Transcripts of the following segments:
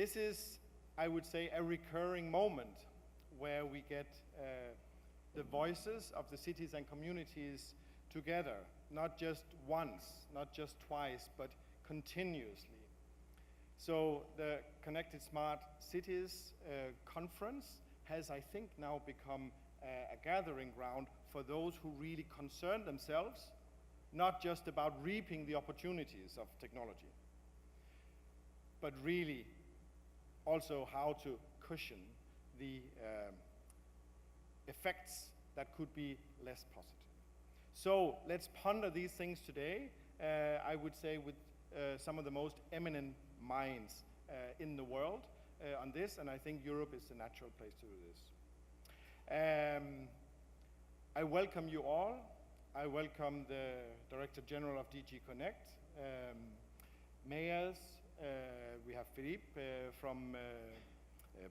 This is, I would say, a recurring moment where we get the voices of the cities and communities together, not just once, not just twice, but continuously. So the Connected Smart Cities conference has, I think, now become a gathering ground for those who really concern themselves, not just about reaping the opportunities of technology, but really also how to cushion the effects that could be less positive. So let's ponder these things today, I would say with some of the most eminent minds in the world on this, and I think Europe is the natural place to do this. I welcome you all. I welcome the Director General of DG Connect, mayors. We have Filipe from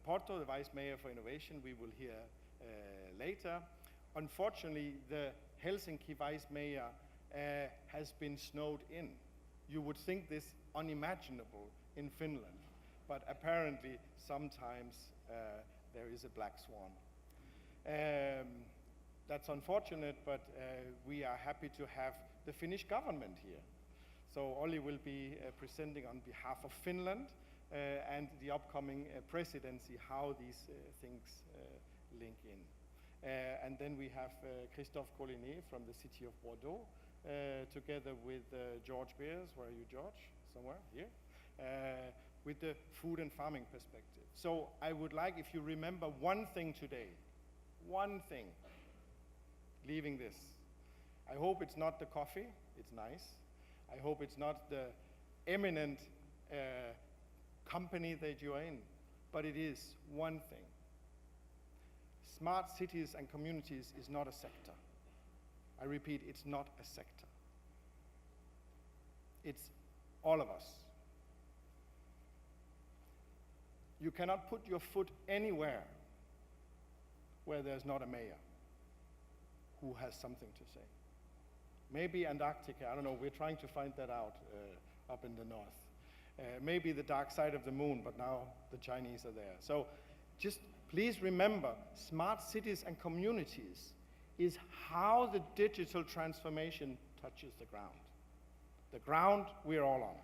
Porto, the Vice Mayor for Innovation, we will hear later. Unfortunately, the Helsinki Vice Mayor has been snowed in. You would think this unimaginable in Finland, but apparently sometimes there is a black swan. That's unfortunate, but we are happy to have the Finnish government here. So Olli will be presenting on behalf of Finland and the upcoming presidency, how these things link in. And then we have Christophe Colinet from the city of Bordeaux, together with George Beers. Where are you, George? Somewhere here. With the food and farming perspective. So I would like, if you remember one thing today, one thing, leaving this. I hope it's not the coffee, it's nice. I hope it's not the eminent company that you are in, but it is one thing. Smart cities and communities is not a sector. I repeat, it's not a sector. It's all of us. You cannot put your foot anywhere where there's not a mayor who has something to say. Maybe Antarctica, I don't know, we're trying to find that out up in the north. Maybe the dark side of the moon, but now the Chinese are there. So just please remember, smart cities and communities is how the digital transformation touches the ground. The ground we're all on.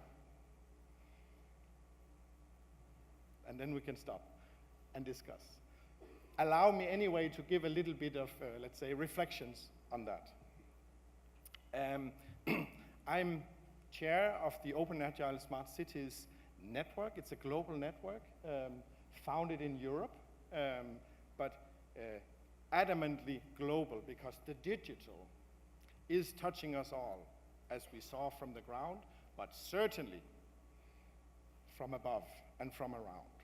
And then we can stop and discuss. Allow me anyway to give a little bit of, let's say, reflections on that. I'm chair of the Open Agile Smart Cities Network. It's a global network founded in Europe, but adamantly global because the digital is touching us all, as we saw from the ground, but certainly from above and from around.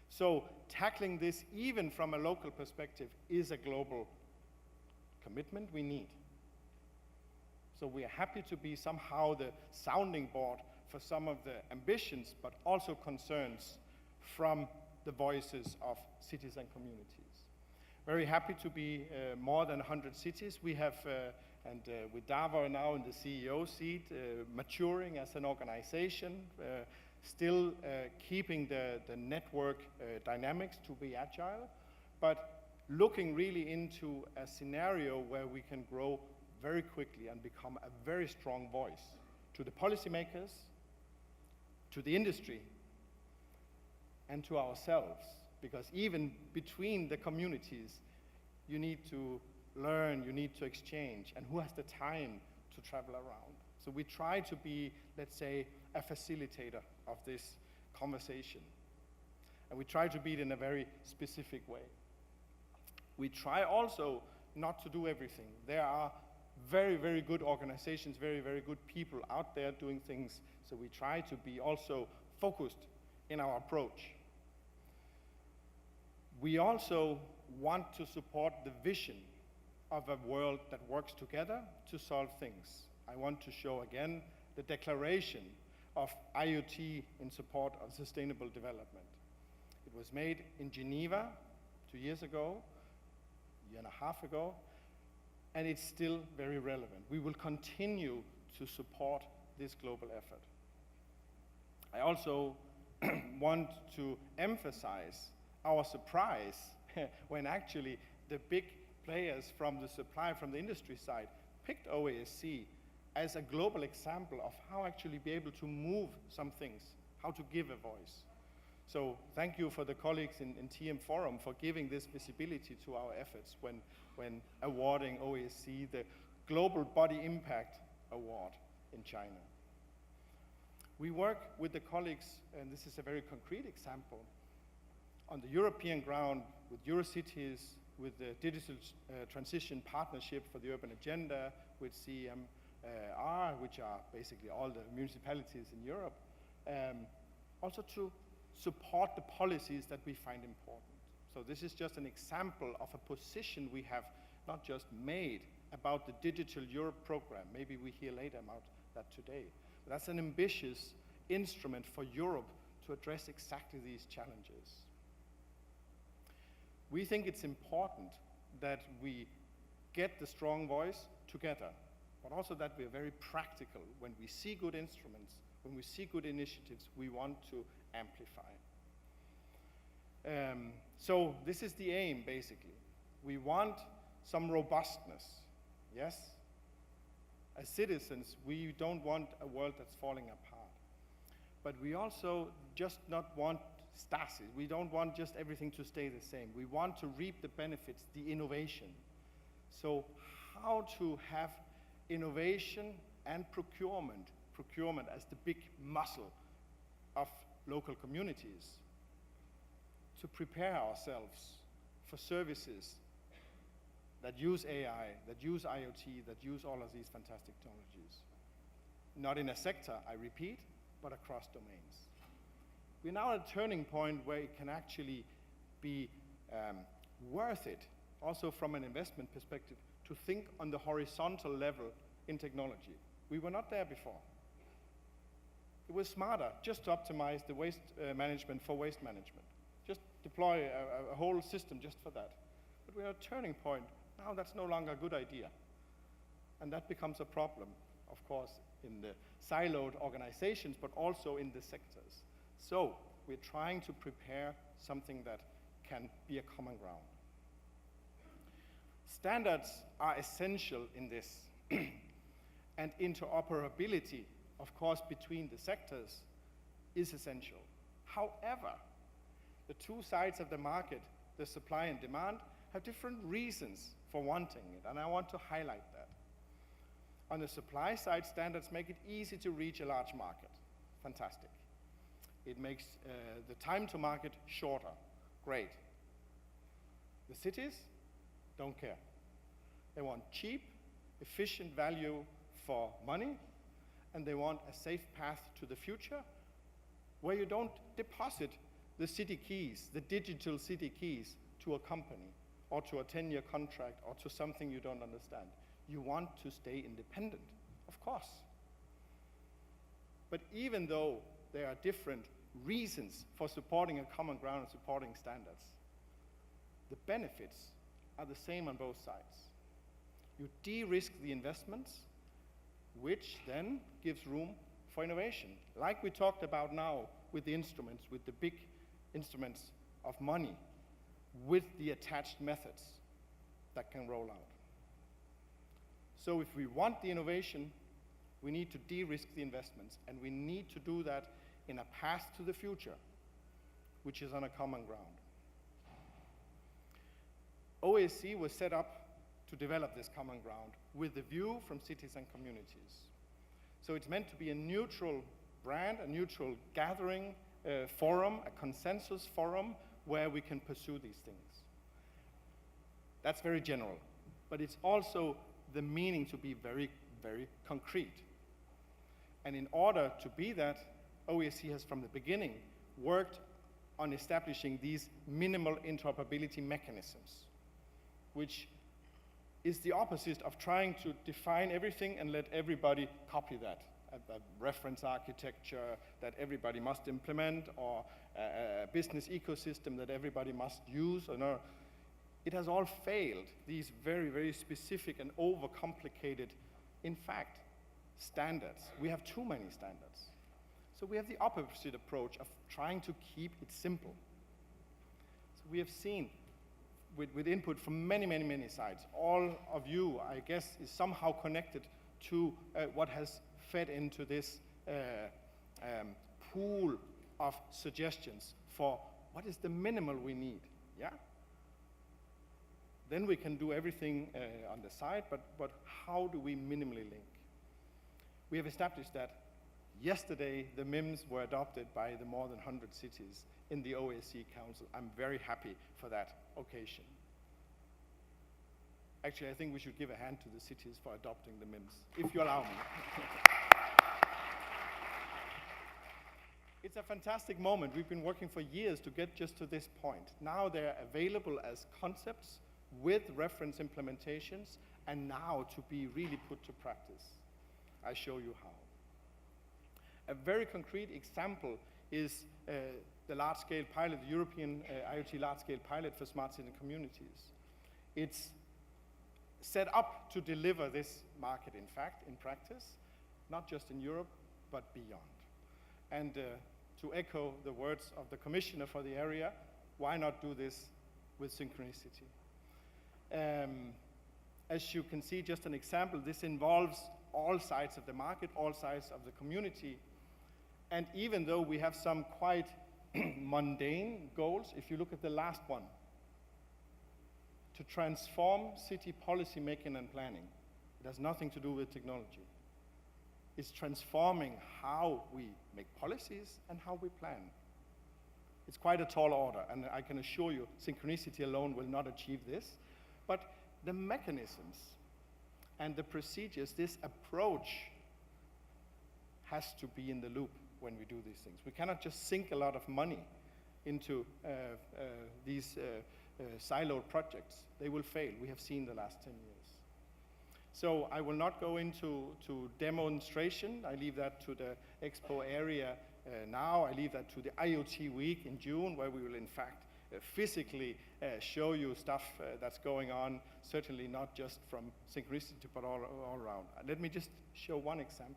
So tackling this even from a local perspective is a global commitment we need. So we are happy to be somehow the sounding board for some of the ambitions, but also concerns from the voices of cities and communities. Very happy to be more than 100 cities. We have, with Davor now in the CEO seat, maturing as an organization, still keeping the network dynamics to be agile, but looking really into a scenario where we can grow very quickly and become a very strong voice to the policymakers, to the industry, and to ourselves. Because even between the communities, you need to learn, you need to exchange, and who has the time to travel around? So we try to be, let's say, a facilitator of this conversation. And we try to be it in a very specific way. We try also not to do everything. There are very, very good organizations, very, very good people out there doing things. So we try to be also focused in our approach. We also want to support the vision of a world that works together to solve things. I want to show again the declaration of AIOTI in support of sustainable development. It was made in Geneva 2 years ago, a year and a half ago, and it's still very relevant. We will continue to support this global effort. I also want to emphasize our surprise when actually the big players from the industry side picked OASC as a global example of how actually be able to move some things, how to give a voice. So thank you for the colleagues in TM Forum for giving this visibility to our efforts when awarding OASC the Global Body Impact Award in China. We work with the colleagues, and this is a very concrete example, on the European ground with Eurocities, with the Digital Transition Partnership for the Urban Agenda, with CMR, which are basically all the municipalities in Europe, also to support the policies that we find important. So this is just an example of a position we have not just made about the Digital Europe program. Maybe we hear later about that today. But that's an ambitious instrument for Europe to address exactly these challenges. We think it's important that we get the strong voice together, but also that we are very practical. When we see good instruments, when we see good initiatives, we want to amplify. So this is the aim, basically. We want some robustness, yes? As citizens, we don't want a world that's falling apart. But we also just not want stasis. We don't want just everything to stay the same. We want to reap the benefits, the innovation. So how to have innovation and procurement as the big muscle of local communities, to prepare ourselves for services that use AI, that use IoT, that use all of these fantastic technologies. Not in a sector, I repeat, but across domains. We're now at a turning point where it can actually be worth it, also from an investment perspective, to think on the horizontal level in technology. We were not there before. It was smarter just to optimize the waste management for waste management. Just deploy a whole system just for that. But we're at a turning point. Now that's no longer a good idea. And that becomes a problem, of course, in the siloed organizations, but also in the sectors. So we're trying to prepare something that can be a common ground. Standards are essential in this. And interoperability, of course, between the sectors is essential. However, the two sides of the market, the supply and demand, have different reasons for wanting it, and I want to highlight that. On the supply side, standards make it easy to reach a large market. Fantastic. It makes the time to market shorter. Great. The cities don't care. They want cheap, efficient value for money, and they want a safe path to the future where you don't deposit the city keys, the digital city keys, to a company or to a 10-year contract or to something you don't understand. You want to stay independent, of course. But even though there are different reasons for supporting a common ground and supporting standards, the benefits are the same on both sides. You de-risk the investments, which then gives room for innovation. Like we talked about now with the instruments, with the big instruments of money, with the attached methods that can roll out. So if we want the innovation, we need to de-risk the investments, and we need to do that in a path to the future, which is on a common ground. OASC was set up to develop this common ground with the view from cities and communities. So it's meant to be a neutral brand, a neutral gathering forum, a consensus forum where we can pursue these things. That's very general, but it's also the meaning to be very, very concrete. And in order to be that, OASC has from the beginning worked on establishing these minimal interoperability mechanisms, which is the opposite of trying to define everything and let everybody copy that. A reference architecture that everybody must implement, or a business ecosystem that everybody must use. Or no. It has all failed, these very, very specific and overcomplicated, in fact, standards. We have too many standards. So we have the opposite approach of trying to keep it simple. So we have seen, with input from many, many, many sides, all of you, I guess, is somehow connected to what has fed into this pool of suggestions for what is the minimal we need, yeah? Then we can do everything on the side, but how do we minimally link? We have established that yesterday the MIMs were adopted by the more than 100 cities in the OSCE Council. I'm very happy for that occasion. Actually, I think we should give a hand to the cities for adopting the MIMs, if you allow me. It's a fantastic moment. We've been working for years to get just to this point. Now they're available as concepts with reference implementations, and now to be really put to practice. I show you how. A very concrete example is the large-scale pilot, the European IoT large-scale pilot for smart city communities. It's set up to deliver this market, in fact, in practice, not just in Europe, but beyond. And to echo the words of the commissioner for the area, why not do this with synchronicity? As you can see, just an example, this involves all sides of the market, all sides of the community. And even though we have some quite mundane goals, if you look at the last one, to transform city policy making and planning, it has nothing to do with technology. It's transforming how we make policies and how we plan. It's quite a tall order, and I can assure you, synchronicity alone will not achieve this. But the mechanisms and the procedures, this approach has to be in the loop when we do these things. We cannot just sink a lot of money into these siloed projects. They will fail. We have seen the last 10 years. So I will not go into demonstration. I leave that to the expo area now. I leave that to the IoT week in June, where we will in fact physically show you stuff that's going on, certainly not just from synchronicity, but all around. Let me just show one example.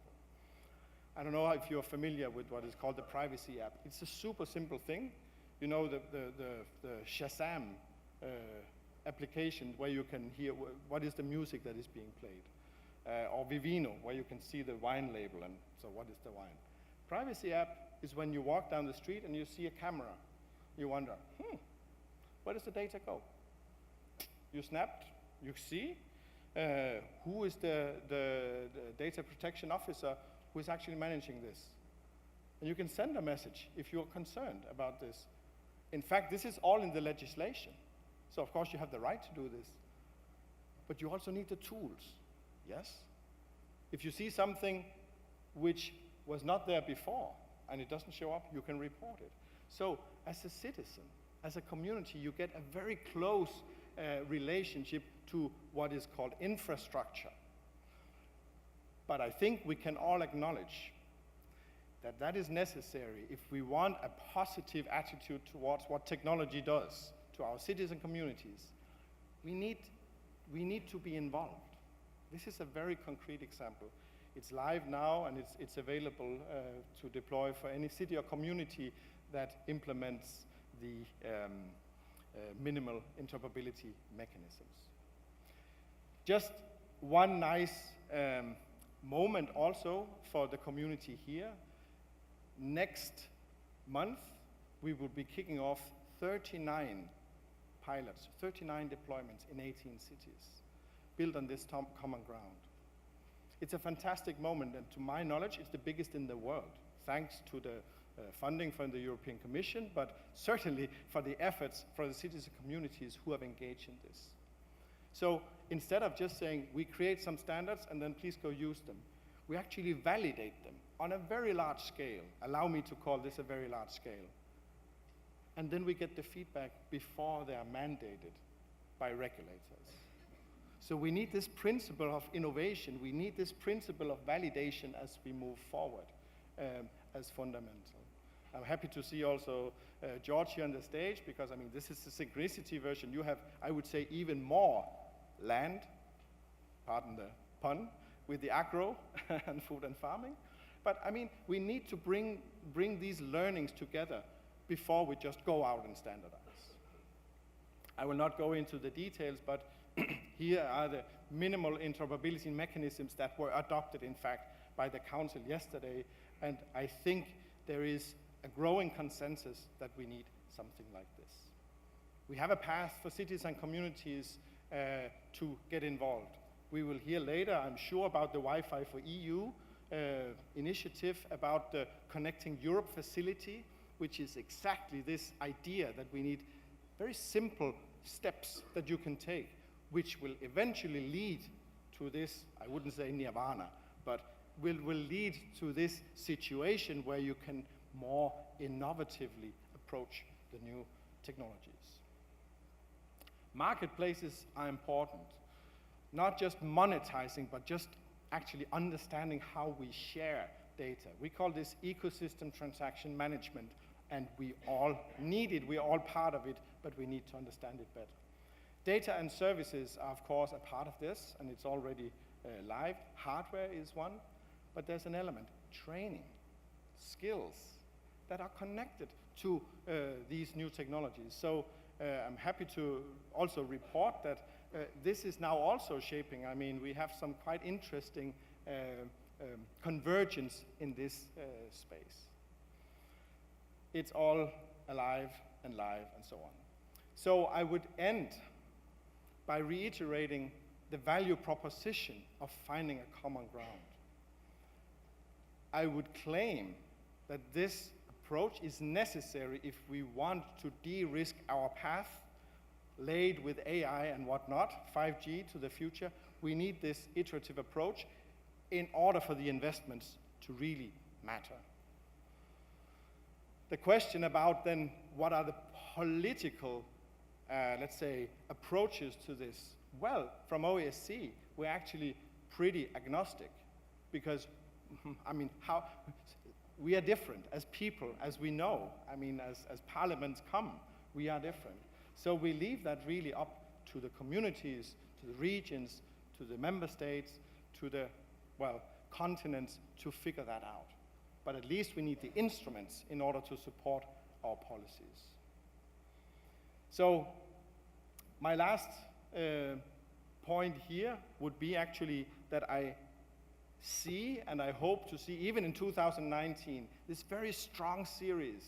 I don't know if you're familiar with what is called the privacy app. It's a super simple thing. You know, the Shazam application where you can hear what is the music that is being played. Or Vivino, where you can see the wine label and so what is the wine. Privacy app is when you walk down the street and you see a camera. You wonder, where does the data go? You snapped, you see who is the data protection officer who is actually managing this. And you can send a message if you're concerned about this. In fact, this is all in the legislation. So of course you have the right to do this. But you also need the tools, yes? If you see something which was not there before and it doesn't show up, you can report it. So as a citizen, as a community, you get a very close relationship to what is called infrastructure. But I think we can all acknowledge that that is necessary if we want a positive attitude towards what technology does to our cities and communities. We need to be involved. This is a very concrete example. It's live now, and it's available to deploy for any city or community that implements the minimal interoperability mechanisms. Just one nice moment also for the community here. Next month, we will be kicking off 39 pilots, 39 deployments in 18 cities, built on this common ground. It's a fantastic moment, and to my knowledge, it's the biggest in the world, thanks to the funding from the European Commission, but certainly for the efforts for the cities and communities who have engaged in this. So instead of just saying, we create some standards and then please go use them, we actually validate them on a very large scale. Allow me to call this a very large scale. And then we get the feedback before they are mandated by regulators. So we need this principle of innovation. We need this principle of validation as we move forward as fundamental. I'm happy to see also George here on the stage, because I mean, this is the synchronicity version. You have, I would say, even more land, pardon the pun, with the agro and food and farming. But I mean, we need to bring these learnings together before we just go out and standardize. I will not go into the details, but here are the minimal interoperability mechanisms that were adopted, in fact, by the Council yesterday, and I think there is a growing consensus that we need something like this. We have a path for cities and communities to get involved. We will hear later, I'm sure, about the Wi-Fi for EU initiative, about the Connecting Europe facility, which is exactly this idea that we need very simple steps that you can take, which will eventually lead to this, I wouldn't say nirvana, but will lead to this situation where you can more innovatively approach the new technologies. Marketplaces are important, not just monetizing, but just actually understanding how we share data. We call this ecosystem transaction management, and we all need it, we're all part of it, but we need to understand it better. Data and services are, of course, a part of this, and it's already live. Hardware is one, but there's an element, training, skills that are connected to these new technologies. So I'm happy to also report that this is now also shaping. I mean, we have some quite interesting convergence in this space. It's all alive and live and so on. So I would end by reiterating the value proposition of finding a common ground. I would claim that this approach is necessary if we want to de-risk our path laid with AI and whatnot, 5G to the future. We need this iterative approach in order for the investments to really matter. The question about then what are the political, let's say, approaches to this? Well, from OSCE, we're actually pretty agnostic because, I mean, we are different as people, as we know. I mean, as parliaments come, we are different. So we leave that really up to the communities, to the regions, to the member states, to the, well, continents to figure that out. But at least we need the instruments in order to support our policies. So my last point here would be actually that I see, and I hope to see, even in 2019, this very strong series,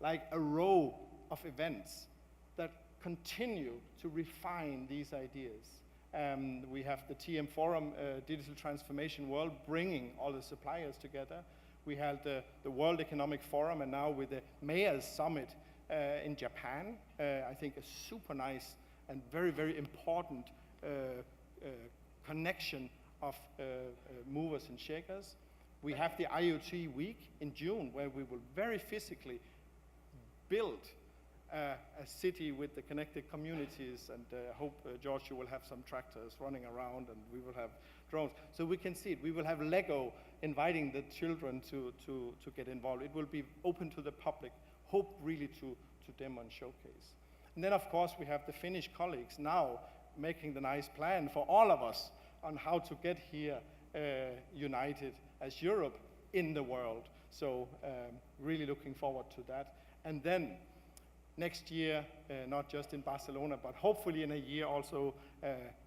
like a row of events that continue to refine these ideas. We have the TM Forum, Digital Transformation World, bringing all the suppliers together. We had the World Economic Forum, and now with the Mayors Summit in Japan, I think a super nice and very, very important connection of movers and shakers. We have the IoT week in June, where we will very physically build a city with the connected communities, and I hope, George, you will have some tractors running around, and we will have drones. So we can see it. We will have Lego inviting the children to get involved. It will be open to the public, hope really to demo and showcase. And then, of course, we have the Finnish colleagues now making the nice plan for all of us on how to get here united as Europe in the world. So really looking forward to that. And then next year, not just in Barcelona, but hopefully in a year also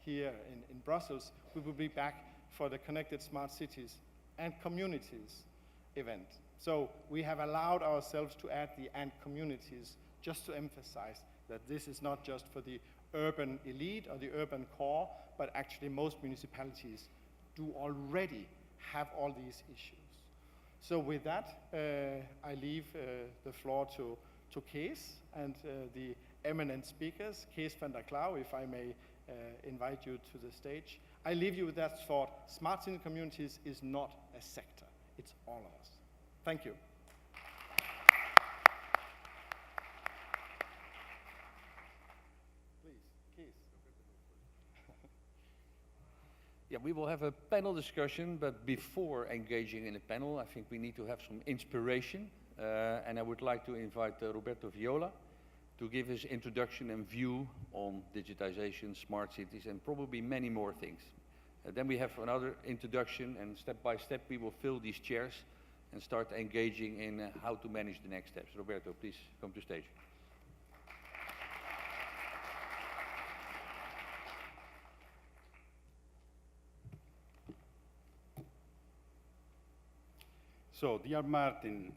here in Brussels, we will be back for the Connected Smart Cities and Communities event. So we have allowed ourselves to add the "and communities" just to emphasize that this is not just for the urban elite or the urban core, but actually most municipalities do already have all these issues. So with that, I leave the floor to Kees and the eminent speakers, Kees van der Klauw, if I may invite you to the stage. I leave you with that thought: smart city communities is not a sector, it's all of us. Thank you. Please, Kees. Yeah, we will have a panel discussion, but before engaging in a panel, I think we need to have some inspiration. And I would like to invite Roberto Viola to give his introduction and view on digitization, smart cities, and probably many more things. Then we have another introduction, and step by step we will fill these chairs and start engaging in how to manage the next steps. Roberto, please come to stage. So, dear Martin,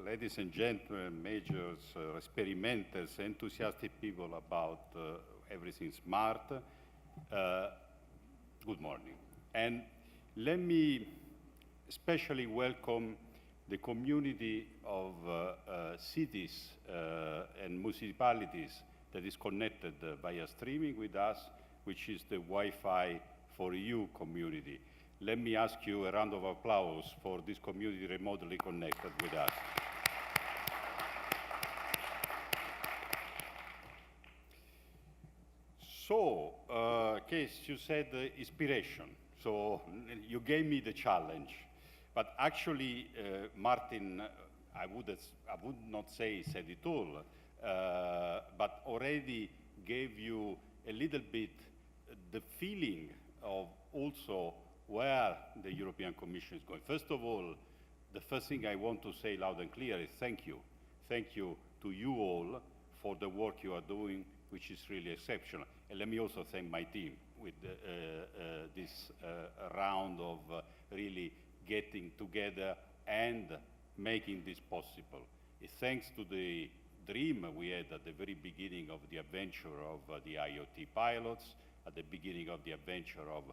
ladies and gentlemen, majors, experimenters, enthusiastic people about everything smart, good morning. And let me especially welcome the community of cities and municipalities that is connected via streaming with us, which is the Wi-Fi for EU community. Let me ask you a round of applause for this community remotely connected with us. So, Kees, you said inspiration. So you gave me the challenge. But actually, Martin, I would not say said it all, but already gave you a little bit the feeling of also where the European Commission is going. First of all, the first thing I want to say loud and clear is thank you. Thank you to you all for the work you are doing, which is really exceptional. And let me also thank my team with this round of really getting together and making this possible. It's thanks to the dream we had at the very beginning of the adventure of the IoT pilots, at the beginning of the adventure of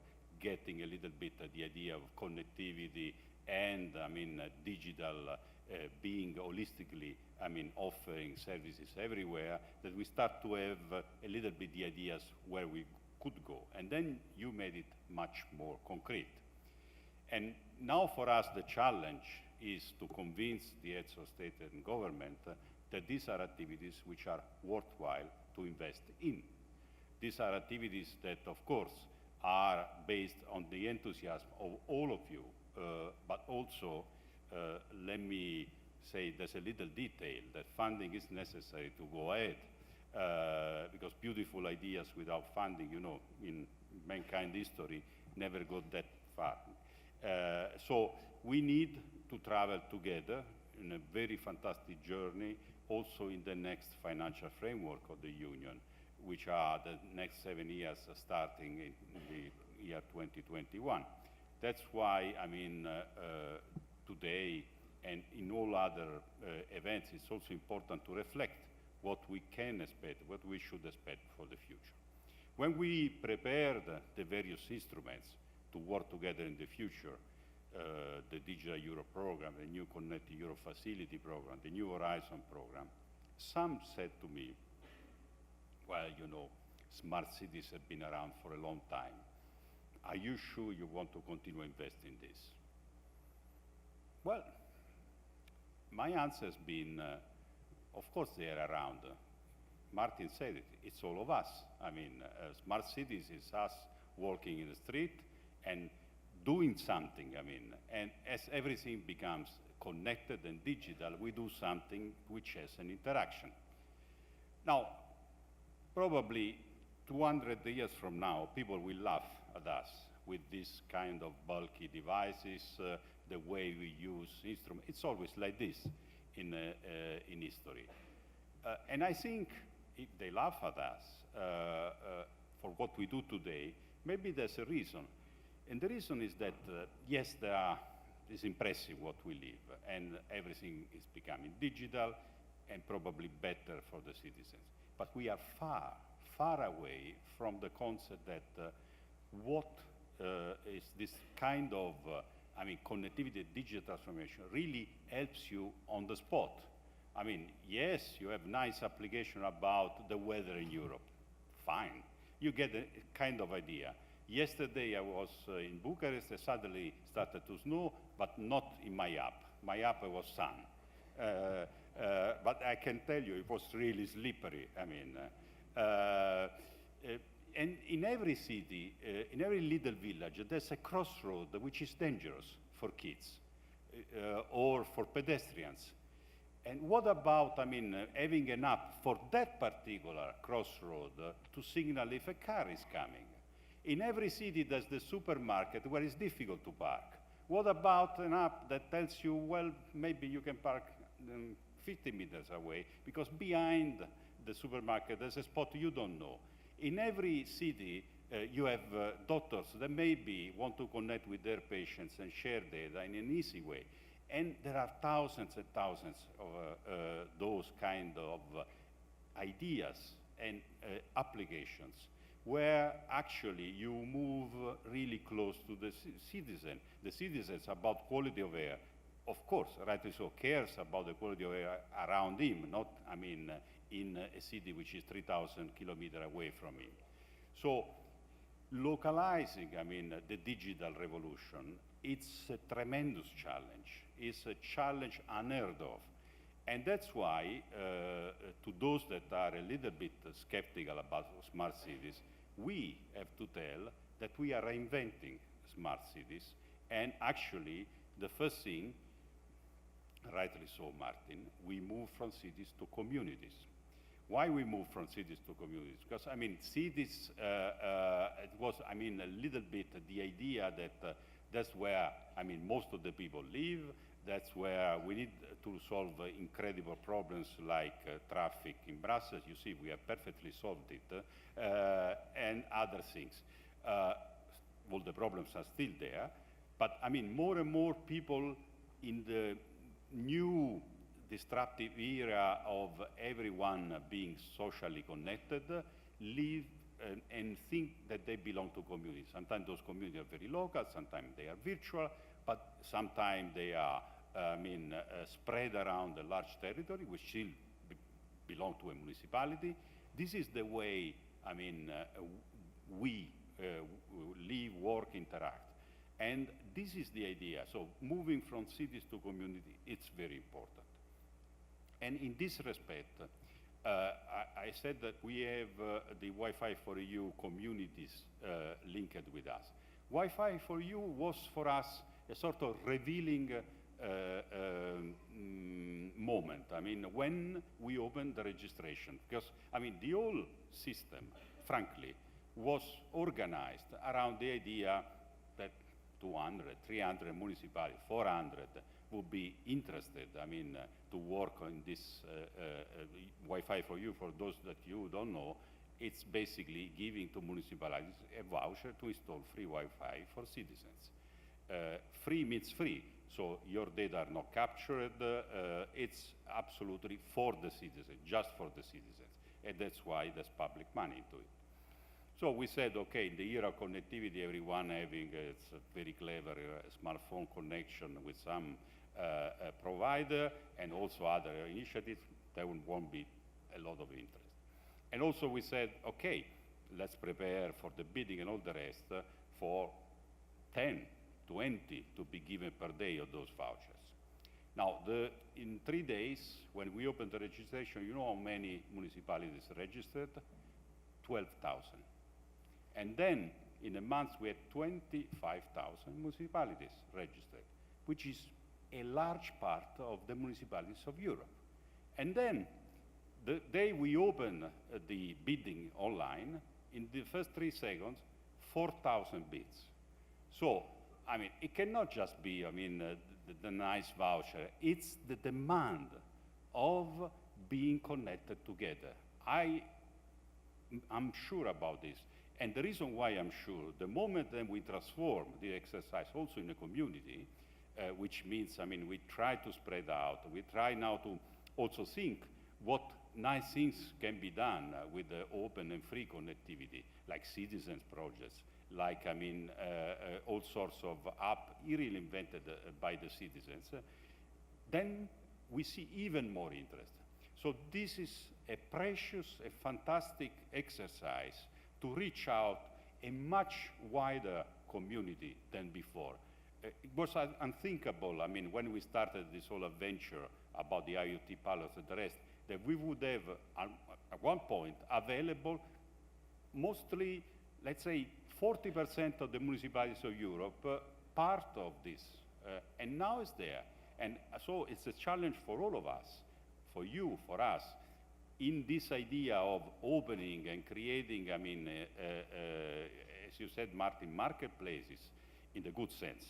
getting a little bit the idea of connectivity and, digital being holistically, offering services everywhere, that we start to have a little bit the ideas where we could go. And then you made it much more concrete. And now for us, the challenge is to convince the heads of state and government that these are activities which are worthwhile to invest in. These are activities that, of course, are based on the enthusiasm of all of you, but also, let me say, there's a little detail that funding is necessary to go ahead, because beautiful ideas without funding, in mankind history, never got that far. So we need to travel together in a very fantastic journey, also in the next financial framework of the Union, which are the next 7 years starting in the year 2021. That's why, today and in all other events, it's also important to reflect what we can expect, what we should expect for the future. When we prepared the various instruments to work together in the future, the Digital Europe program, the new Connected Europe Facility program, the new Horizon program, some said to me, well, smart cities have been around for a long time. Are you sure you want to continue investing in this? Well, my answer has been, of course they are around. Martin said it, it's all of us. Smart cities is us walking in the street and doing something, and as everything becomes connected and digital, we do something which has an interaction. Now, probably 200 years from now, people will laugh at us with this kind of bulky devices, the way we use instruments. It's always like this in history. And I think if they laugh at us for what we do today, maybe there's a reason. And the reason is that, yes, it's impressive what we live, and everything is becoming digital and probably better for the citizens. But we are far, far away from the concept that what is this kind of connectivity, digital transformation really helps you on the spot. Yes, you have nice application about the weather in Europe. Fine. You get a kind of idea. Yesterday I was in Bucharest, and suddenly started to snow, but not in my app. My app was sun. But I can tell you, it was really slippery. And in every city, in every little village, there's a crossroad which is dangerous for kids or for pedestrians. And what about, having an app for that particular crossroad to signal if a car is coming? In every city, there's the supermarket where it's difficult to park. What about an app that tells you, well, maybe you can park 50 meters away, because behind the supermarket there's a spot you don't know. In every city, you have doctors that maybe want to connect with their patients and share data in an easy way. And there are thousands and thousands of those kind of ideas and applications where actually you move really close to the citizen. The citizens about quality of air, of course, rightly so, cares about the quality of air around him, not, I mean, in a city which is 3,000 kilometers away from him. So localizing, I mean, the digital revolution, it's a tremendous challenge. It's a challenge unheard of. And that's why, to those that are a little bit skeptical about smart cities, we have to tell that we are reinventing smart cities. And actually, the first thing, rightly so, Martin, we move from cities to communities. Why we move from cities to communities? Because, I mean, cities, it was, I mean, a little bit the idea that that's where, I mean, most of the people live. That's where we need to solve incredible problems like traffic in Brussels. You see, we have perfectly solved it, and other things. Well, the problems are still there, but I mean, more and more people in the new disruptive era of everyone being socially connected live and think that they belong to communities. Sometimes those communities are very local, sometimes they are virtual, but sometimes they are, spread around a large territory, which still belong to a municipality. This is the way, I mean, we live, work, interact. And this is the idea. So moving from cities to community, it's very important. And in this respect, I said that we have the Wi-Fi for EU communities linked with us. Wi-Fi for EU was for us a sort of revealing moment. I mean, when we opened the registration, because, I mean, the whole system, frankly, was organized around the idea that 200, 300 municipalities, 400 would be interested, I mean, to work on this Wi-Fi for you. For those that you don't know, it's basically giving to municipalities a voucher to install free Wi-Fi for citizens. Free means free, so your data are not captured. It's absolutely for the citizens, just for the citizens, and that's why there's public money into it. So we said, okay, in the era of connectivity, everyone having a very clever smartphone connection with some provider and also other initiatives, there won't be a lot of interest. And also we said, okay, let's prepare for the bidding and all the rest for 10, 20 to be given per day of those vouchers. Now, in 3 days, when we opened the registration, you know how many municipalities registered? 12,000. And then, in a month, we had 25,000 municipalities registered, which is a large part of the municipalities of Europe. And then, the day we opened the bidding online, in the first 3 seconds, 4,000 bids. So, I mean, it cannot just be, I mean, the nice voucher. It's the demand of being connected together. I'm sure about this. And the reason why I'm sure, the moment that we transform the exercise also in a community, which means, I mean, we try to spread out, we try now to also think what nice things can be done with the open and free connectivity, like citizens projects, like, I mean, all sorts of apps really invented by the citizens, then we see even more interest. So this is a precious, a fantastic exercise to reach out a much wider community than before. It was unthinkable, I mean, when we started this whole adventure about the IoT pilots and the rest, that we would have, at one point, available mostly, let's say, 40% of the municipalities of Europe part of this. And now it's there. And so it's a challenge for all of us, for you, for us, in this idea of opening and creating, I mean, a as you said, Martin, marketplaces in the good sense.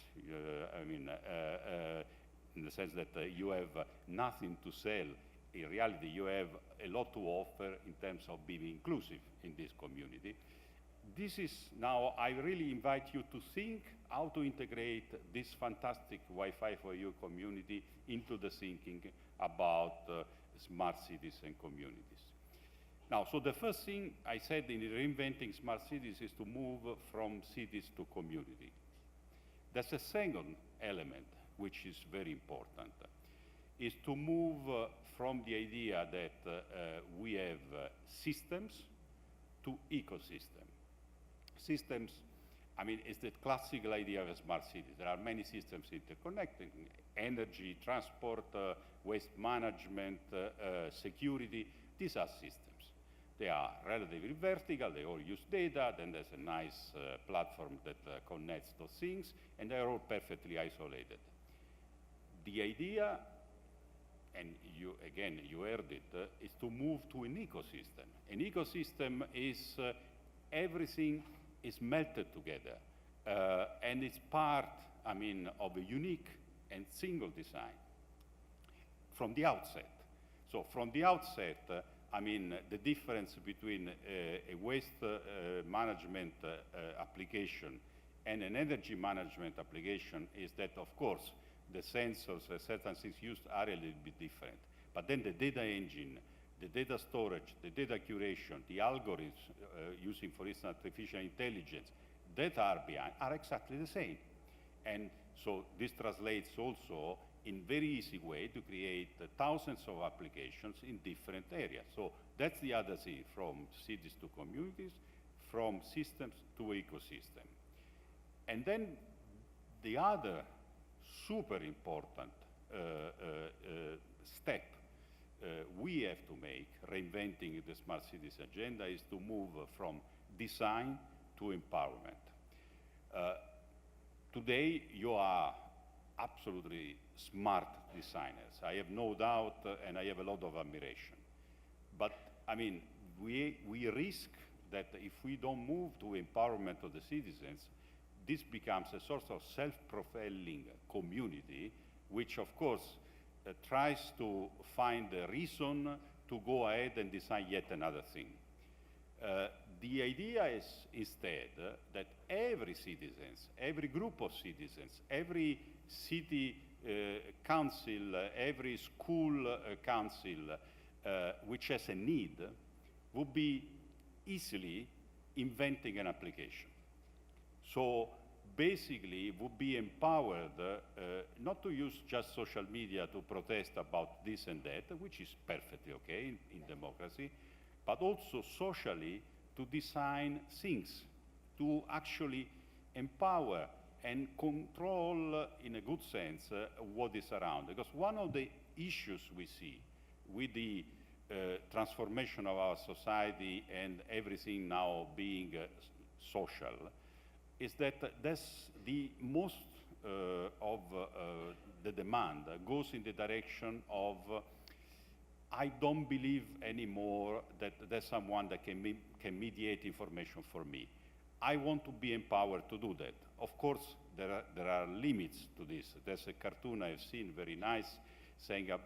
In the sense that you have nothing to sell. In reality, you have a lot to offer in terms of being inclusive in this community. This is now, I really invite you to think how to integrate this fantastic Wi-Fi for You community into the thinking about smart cities and communities. Now, so the first thing I said in reinventing smart cities is to move from cities to community. There's a second element which is very important, is to move from the idea that we have systems to ecosystem. Systems, I mean, it's the classical idea of a smart city. There are many systems interconnecting: energy, transport, waste management, security. These are systems. They are relatively vertical, they all use data, then there's a nice platform that connects those things, and they're all perfectly isolated. The idea, and you, again, you heard it, is to move to an ecosystem. An ecosystem is everything is melted together, and it's part, I mean, of a unique and single design from the outset. So from the outset, I mean, the difference between a waste management application and an energy management application is that, of course, the sensors, certain things used are a little bit different. But then the data engine, the data storage, the data curation, the algorithms using, for instance, artificial intelligence, that are behind, are exactly the same. And so this translates also in very easy way to create thousands of applications in different areas. So that's the other thing, from cities to communities, from systems to ecosystem. And then the other super important step we have to make, reinventing the smart cities agenda, is to move from design to empowerment. Today, you are absolutely smart designers. I have no doubt, and I have a lot of admiration. But, I mean, we risk that if we don't move to empowerment of the citizens, this becomes a sort of self-propelling community, which, of course, tries to find a reason to go ahead and design yet another thing. The idea is instead that every citizens, every group of citizens, every city council, every school council which has a need would be easily inventing an application. So basically would be empowered not to use just social media to protest about this and that, which is perfectly okay in democracy, but also socially to design things, to actually empower and control, in a good sense, what is around. Because one of the issues we see with the transformation of our society and everything now being social is that that's the most of the demand goes in the direction of I don't believe anymore that there's someone that can mediate information for me. I want to be empowered to do that. Of course, there are limits to this. There's a cartoon I've seen, very nice, saying a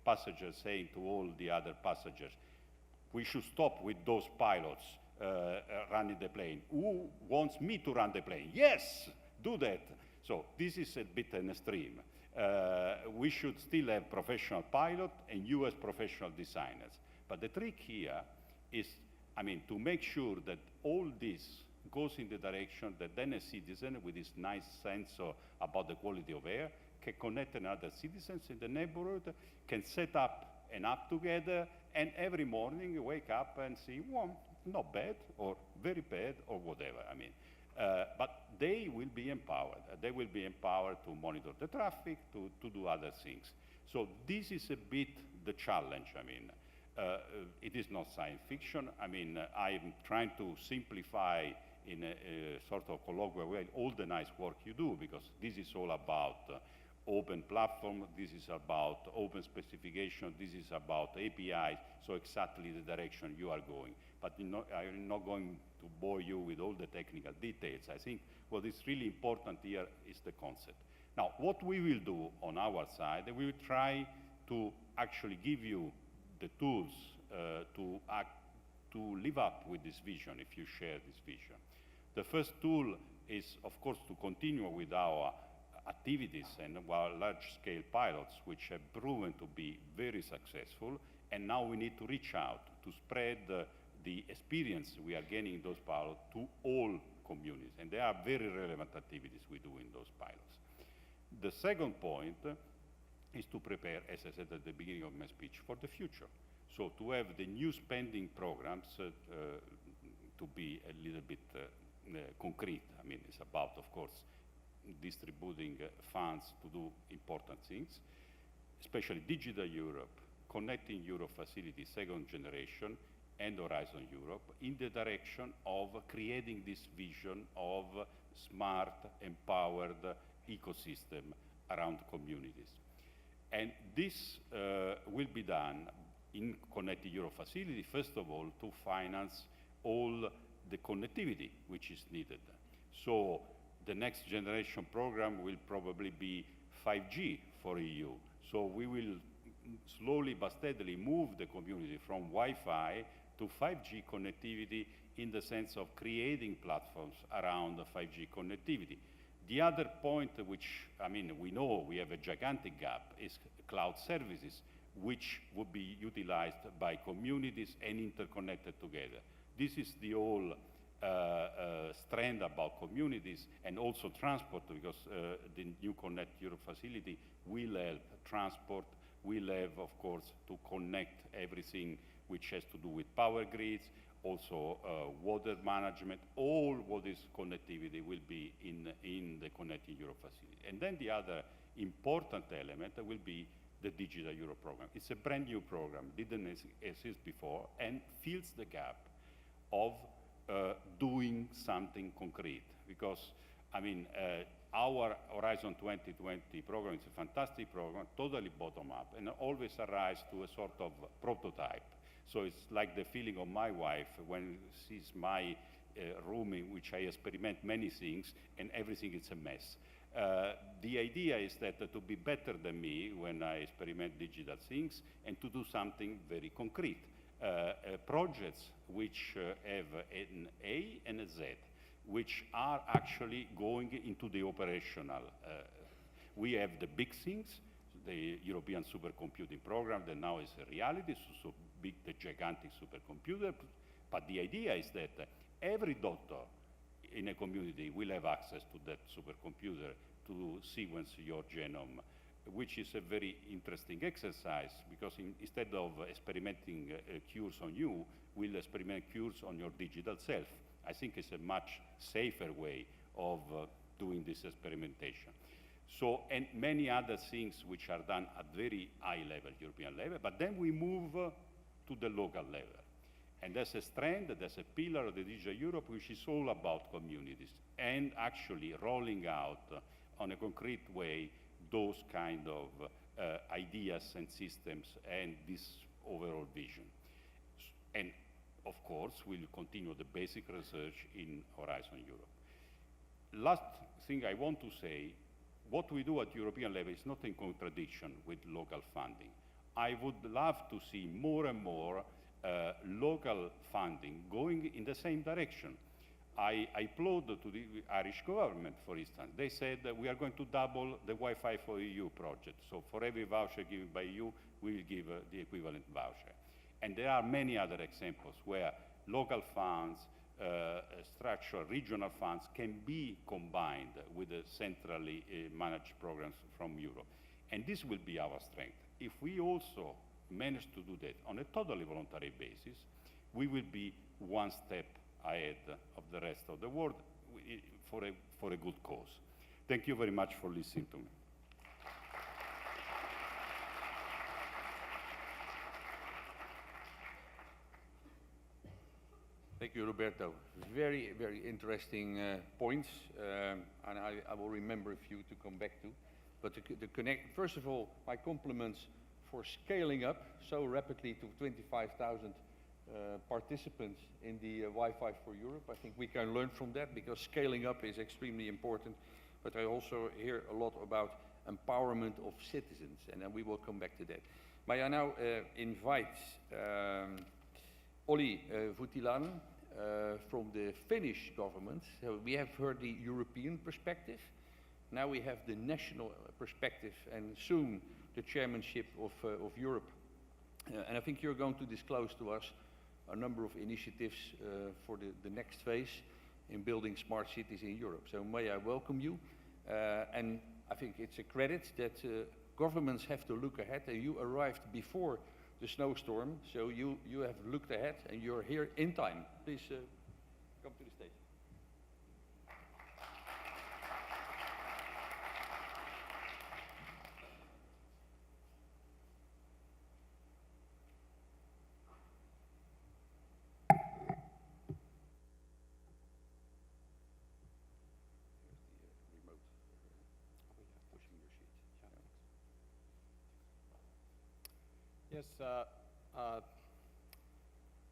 passenger saying to all the other passengers, we should stop with those pilots running the plane. Who wants me to run the plane? Yes, do that. So this is a bit an extreme. We should still have professional pilot and you as professional designers. But the trick here is, I mean, to make sure that all this goes in the direction that then a citizen with this nice sense about the quality of air can connect another citizens in the neighborhood, can set up an app together, and every morning you wake up and see, well, not bad, or very bad, or whatever. I mean, but they will be empowered. They will be empowered to monitor the traffic, to do other things. So this is a bit the challenge. I mean, it is not science fiction. I mean, I'm trying to simplify in a sort of colloquial way all the nice work you do, because this is all about open platform, this is about open specification, this is about APIs, so exactly the direction you are going. But I'm not going to bore you with all the technical details. I think what is really important here is the concept. Now, what we will do on our side, we will try to actually give you the tools to live up with this vision, if you share this vision. The first tool is, of course, to continue with our activities and our large-scale pilots, which have proven to be very successful, and now we need to reach out to spread the experience we are gaining in those pilots to all communities, and there are very relevant activities we do in those pilots. The second point is to prepare, as I said at the beginning of my speech, for the future. So to have the new spending programs to be a little bit concrete. I mean, it's about, of course, distributing funds to do important things, especially Digital Europe, Connecting Europe Facility, second generation, and Horizon Europe, in the direction of creating this vision of smart, empowered ecosystem around communities. And this will be done in Connecting Europe Facility, first of all, to finance all the connectivity which is needed. So the next generation program will probably be 5G for EU. So we will slowly but steadily move the community from Wi-Fi to 5G connectivity in the sense of creating platforms around the 5G connectivity. The other point which, I mean, we know we have a gigantic gap is cloud services, which would be utilized by communities and interconnected together. This is the whole strand about communities and also transport, because the new Connect Europe facility will help transport, will have, of course, to connect everything which has to do with power grids, also water management, all what is connectivity will be in the Connecting Europe facility. And then the other important element will be the Digital Europe program. It's a brand new program, didn't exist before, and fills the gap of doing something concrete. Because, I mean, our Horizon 2020 program is a fantastic program, totally bottom-up, and always arrives to a sort of prototype. So it's like the feeling of my wife when she sees my room in which I experiment many things, and everything is a mess. The idea is that to be better than me when I experiment digital things and to do something very concrete. Projects which have an A and a Z, which are actually going into the operational. We have the big things, the European supercomputing program that now is a reality, so big, the gigantic supercomputer, but the idea is that every doctor in a community will have access to that supercomputer to sequence your genome, which is a very interesting exercise, because instead of experimenting cures on you, we'll experiment cures on your digital self. I think it's a much safer way of doing this experimentation. So, and many other things which are done at very high level, European level, but then we move to the local level. And there's a strand, there's a pillar of the Digital Europe, which is all about communities and actually rolling out on a concrete way those kind of ideas and systems and this overall vision. And of course, we'll continue the basic research in Horizon Europe. Last thing I want to say, what we do at European level is not in contradiction with local funding. I would love to see more and more local funding going in the same direction. I applaud to the Irish government, for instance. They said that we are going to double the Wi-Fi for EU project. So for every voucher given by EU, we will give the equivalent voucher. And there are many other examples where local funds, structural regional funds can be combined with the centrally managed programs from Europe. And this will be our strength. If we also manage to do that on a totally voluntary basis, we will be one step ahead of the rest of the world for a good cause. Thank you very much for listening to me. Thank you, Roberto. Very, very interesting points, and I will remember a few to come back to. But first of all, my compliments for scaling up so rapidly to 25,000 participants in the Wi-Fi for Europe. I think we can learn from that because scaling up is extremely important. But I also hear a lot about empowerment of citizens, and then we will come back to that. May I now invite Olli Voutilainen from the Finnish government. So we have heard the European perspective. Now we have the national perspective and soon the chairmanship of Europe. And I think you're going to disclose to us a number of initiatives for the next phase in building smart cities in Europe. So may I welcome you. And I think it's a credit that governments have to look ahead, and you arrived before the snowstorm, so you have looked ahead and you're here in time. Please come to the stage. Yes,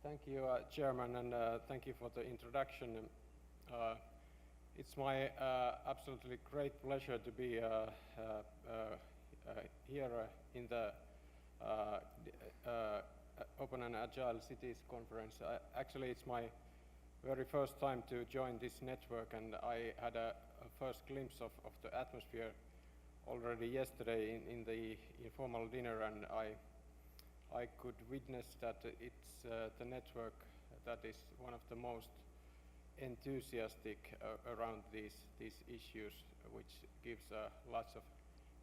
thank you, Chairman, and thank you for the introduction. It's my absolutely great pleasure to be here in the Open and Agile Cities Conference. Actually, it's my very first time to join this network, and I had a first glimpse of the atmosphere already yesterday in the informal dinner, and I could witness that it's the network that is one of the most enthusiastic around these issues, which gives lots of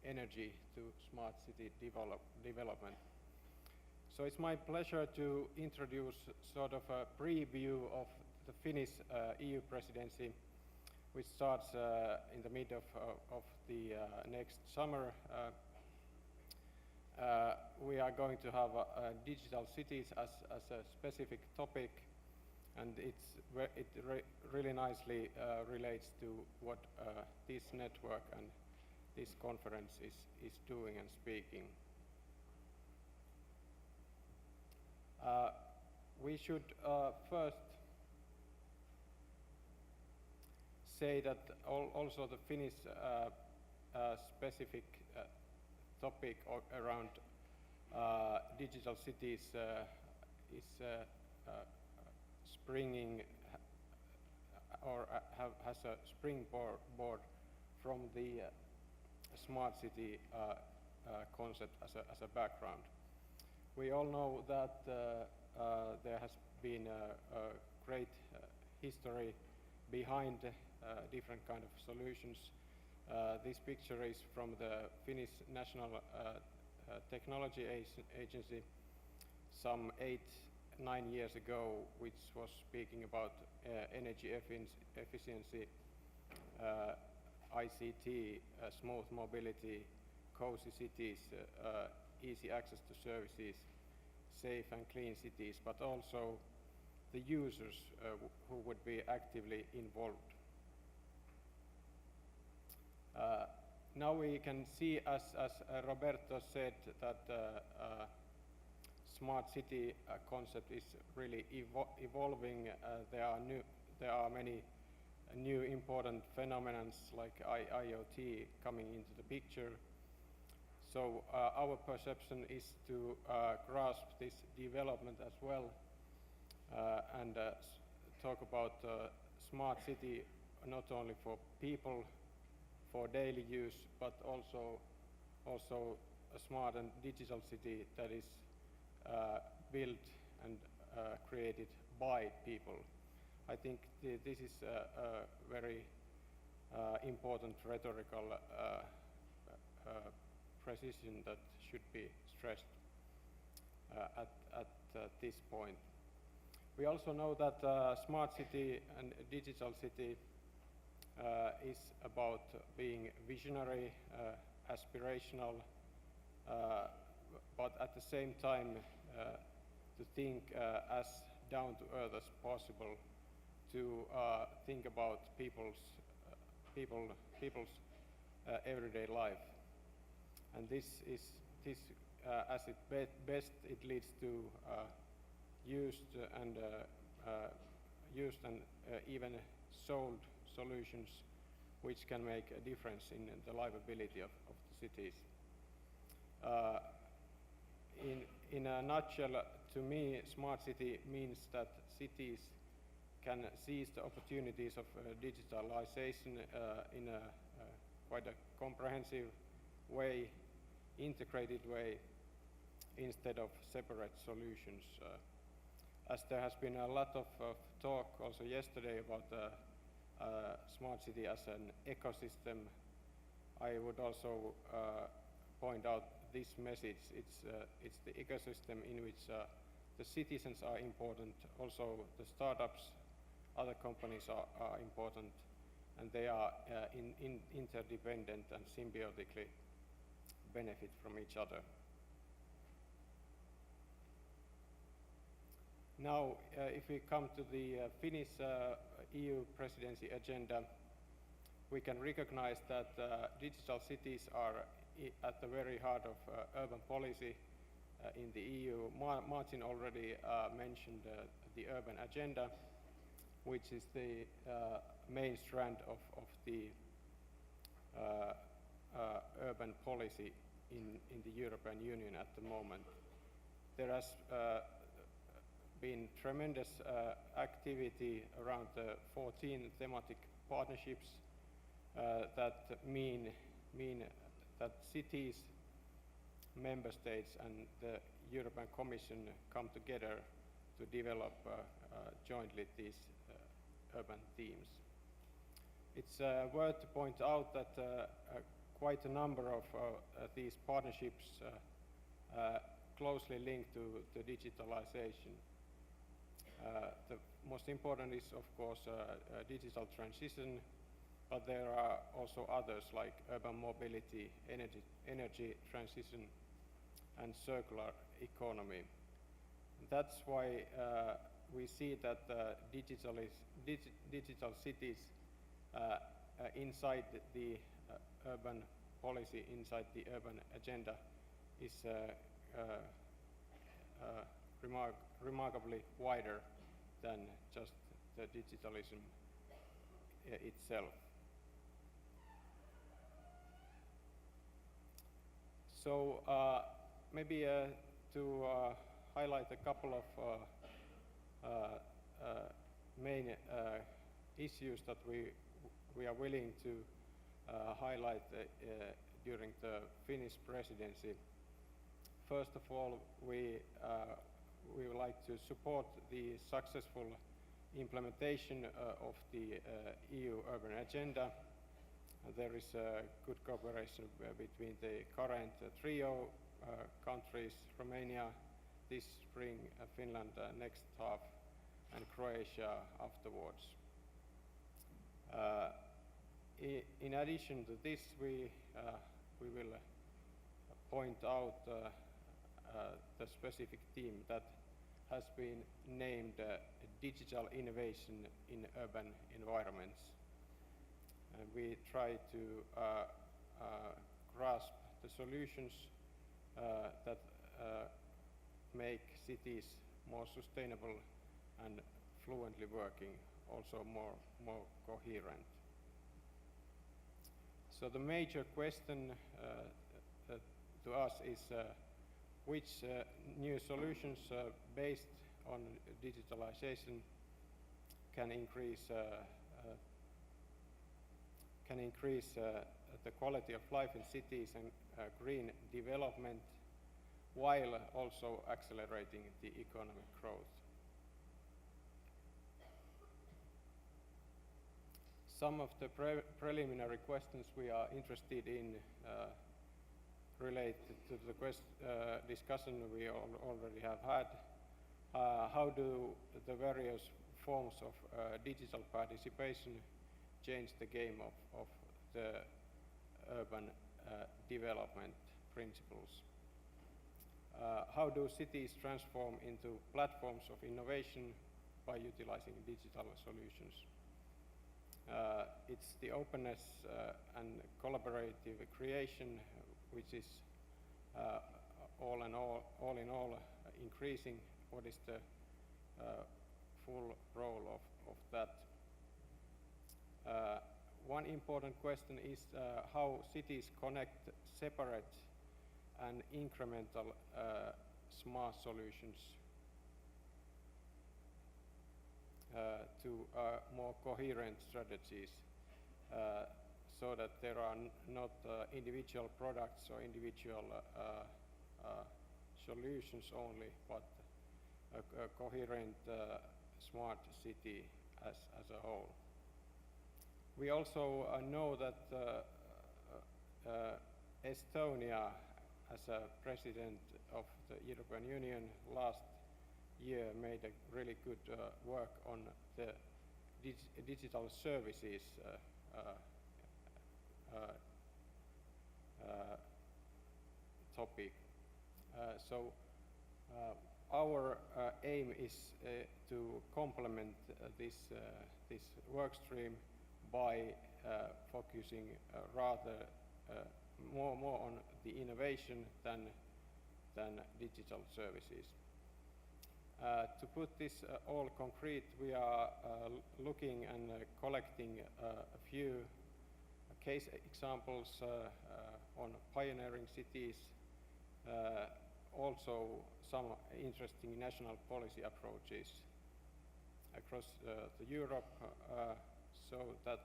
energy to smart city development. So it's my pleasure to introduce sort of a preview of the Finnish EU presidency, which starts in the mid of the next summer. We are going to have digital cities as a specific topic, and it really nicely relates to what this network and this conference is doing and speaking. We should first say that also the Finnish specific topic around digital cities is springing or has a springboard from the smart city concept as a background. We all know that there has been a great history behind different kind of solutions. This picture is from the Finnish National Technology Agency some 8-9 years ago, which was speaking about energy efficiency, ICT, smooth mobility, cozy cities, easy access to services, safe and clean cities, but also the users who would be actively involved. Now we can see, as Roberto said, that smart city concept is really evolving. There are many new important phenomena like IoT coming into the picture. So our perception is to grasp this development as well and talk about smart city not only for people, for daily use, but also a smart and digital city that is built and created by people. I think this is a very important rhetorical precision that should be stressed at this point. We also know that smart city and digital city is about being visionary, aspirational, but at the same time to think as down to earth as possible, to think about people's everyday life. And this, as best, it leads to used and even sold solutions which can make a difference in the livability of the cities. In a nutshell, to me, smart city means that cities can seize the opportunities of digitalization in a quite a comprehensive way, integrated way, instead of separate solutions. As there has been a lot of talk also yesterday about smart city as an ecosystem, I would also point out this message. It's the ecosystem in which the citizens are important, also the startups, other companies are important, and they are interdependent and symbiotically benefit from each other. Now, if we come to the Finnish EU presidency agenda, we can recognize that digital cities are at the very heart of urban policy in the EU. Martin already mentioned the urban agenda, which is the main strand of the urban policy in the European Union at the moment. There has been tremendous activity around the 14 thematic partnerships that mean that cities, member states and the European Commission come together to develop jointly these urban themes. It's worth to point out that quite a number of these partnerships closely linked to digitalization. The most important is, of course, digital transition, but there are also others like urban mobility, energy transition, and circular economy. That's why we see that digital cities inside the urban policy, inside the urban agenda, is remarkably wider than just the digitalism itself. So maybe to highlight a couple of main issues that we are willing to highlight during the Finnish presidency. First of all, we would like to support the successful implementation of the EU urban agenda. There is good cooperation between the current trio countries, Romania this spring, Finland next half, and Croatia afterwards. In addition to this, we will point out the specific theme that has been named digital innovation in urban environments. And we try to grasp the solutions that make cities more sustainable and fluently working, also more coherent. So the major question to us is which new solutions based on digitalization can increase the quality of life in cities and green development, while also accelerating the economic growth. Some of the preliminary questions we are interested in relate to the discussion we already have had. How do the various forms of digital participation change the game of the urban development principles? How do cities transform into platforms of innovation by utilizing digital solutions? It's the openness and collaborative creation which is all in all increasing. What is the full role of that? One important question is how cities connect separate and incremental smart solutions to more coherent strategies, so that there are not individual products or individual solutions only, but a coherent smart city as a whole. We also know that Estonia, as a president of the European Union last year, made a really good work on the digital services topic. So our aim is to complement this work stream by focusing rather more on the innovation than digital services. To put this all concrete, we are looking and collecting a few case examples on pioneering cities, also some interesting national policy approaches across the Europe, so that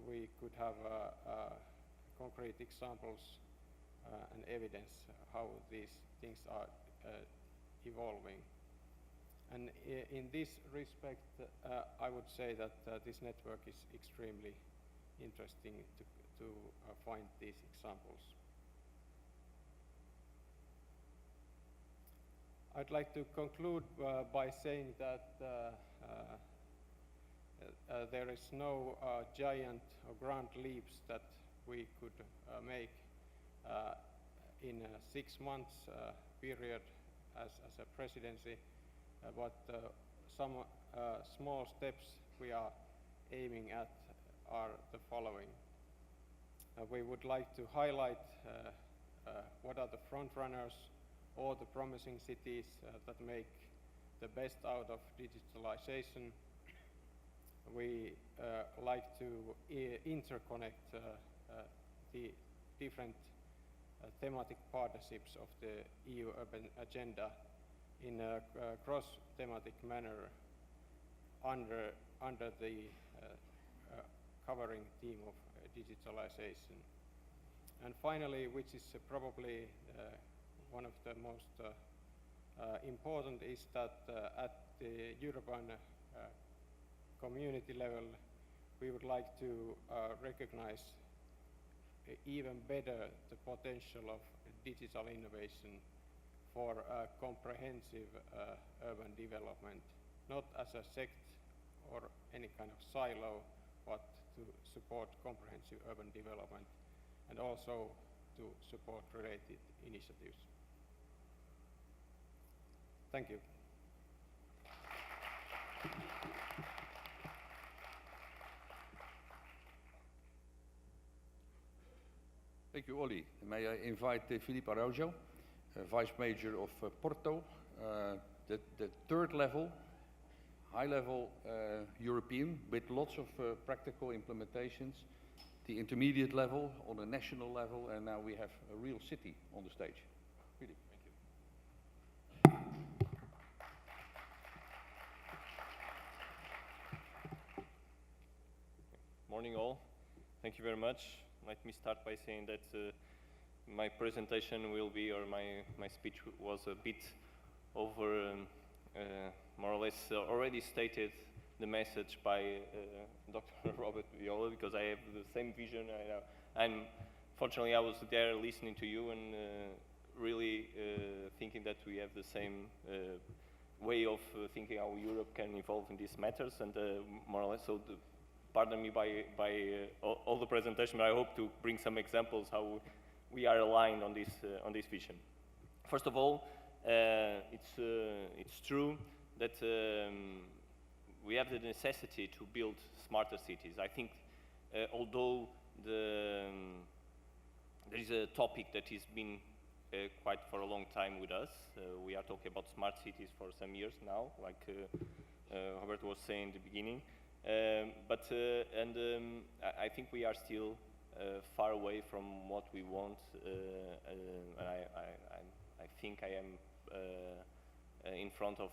we could have concrete examples and evidence how these things are evolving. And in this respect, I would say that this network is extremely interesting to find these examples. I'd like to conclude by saying that there is no giant or grand leaps that we could make in a 6 months period as a presidency, but some small steps we are aiming at are the following. We would like to highlight what are the front runners or the promising cities that make the best out of digitalization. We like to interconnect the different thematic partnerships of the EU urban agenda in a cross-thematic manner under the covering theme of digitalization. And finally, which is probably one of the most important, is that at the European community level, we would like to recognize even better the potential of digital innovation for comprehensive urban development, not as a sect or any kind of silo, but to support comprehensive urban development and also to support related initiatives. Thank you. Thank you, Olli. May I invite Filipe Araújo, Vice Major of Porto, the third level, high level European with lots of practical implementations, the intermediate level on a national level, and now we have a real city on the stage. Filipe, thank you. Morning all. Thank you very much. Let me start by saying that my presentation will be, or my speech was a bit over, more or less already stated the message by Dr. Roberto Viola, because I have the same vision. And fortunately I was there listening to you and really thinking that we have the same way of thinking how Europe can evolve in these matters, and more or less, so pardon me by all the presentation, but I hope to bring some examples how we are aligned on this vision. First of all, it's true that we have the necessity to build smarter cities. I think although the there is a topic that has been quite for a long time with us. We are talking about smart cities for some years now, like Roberto was saying in the beginning. I think we are still far away from what we want. I think I am in front of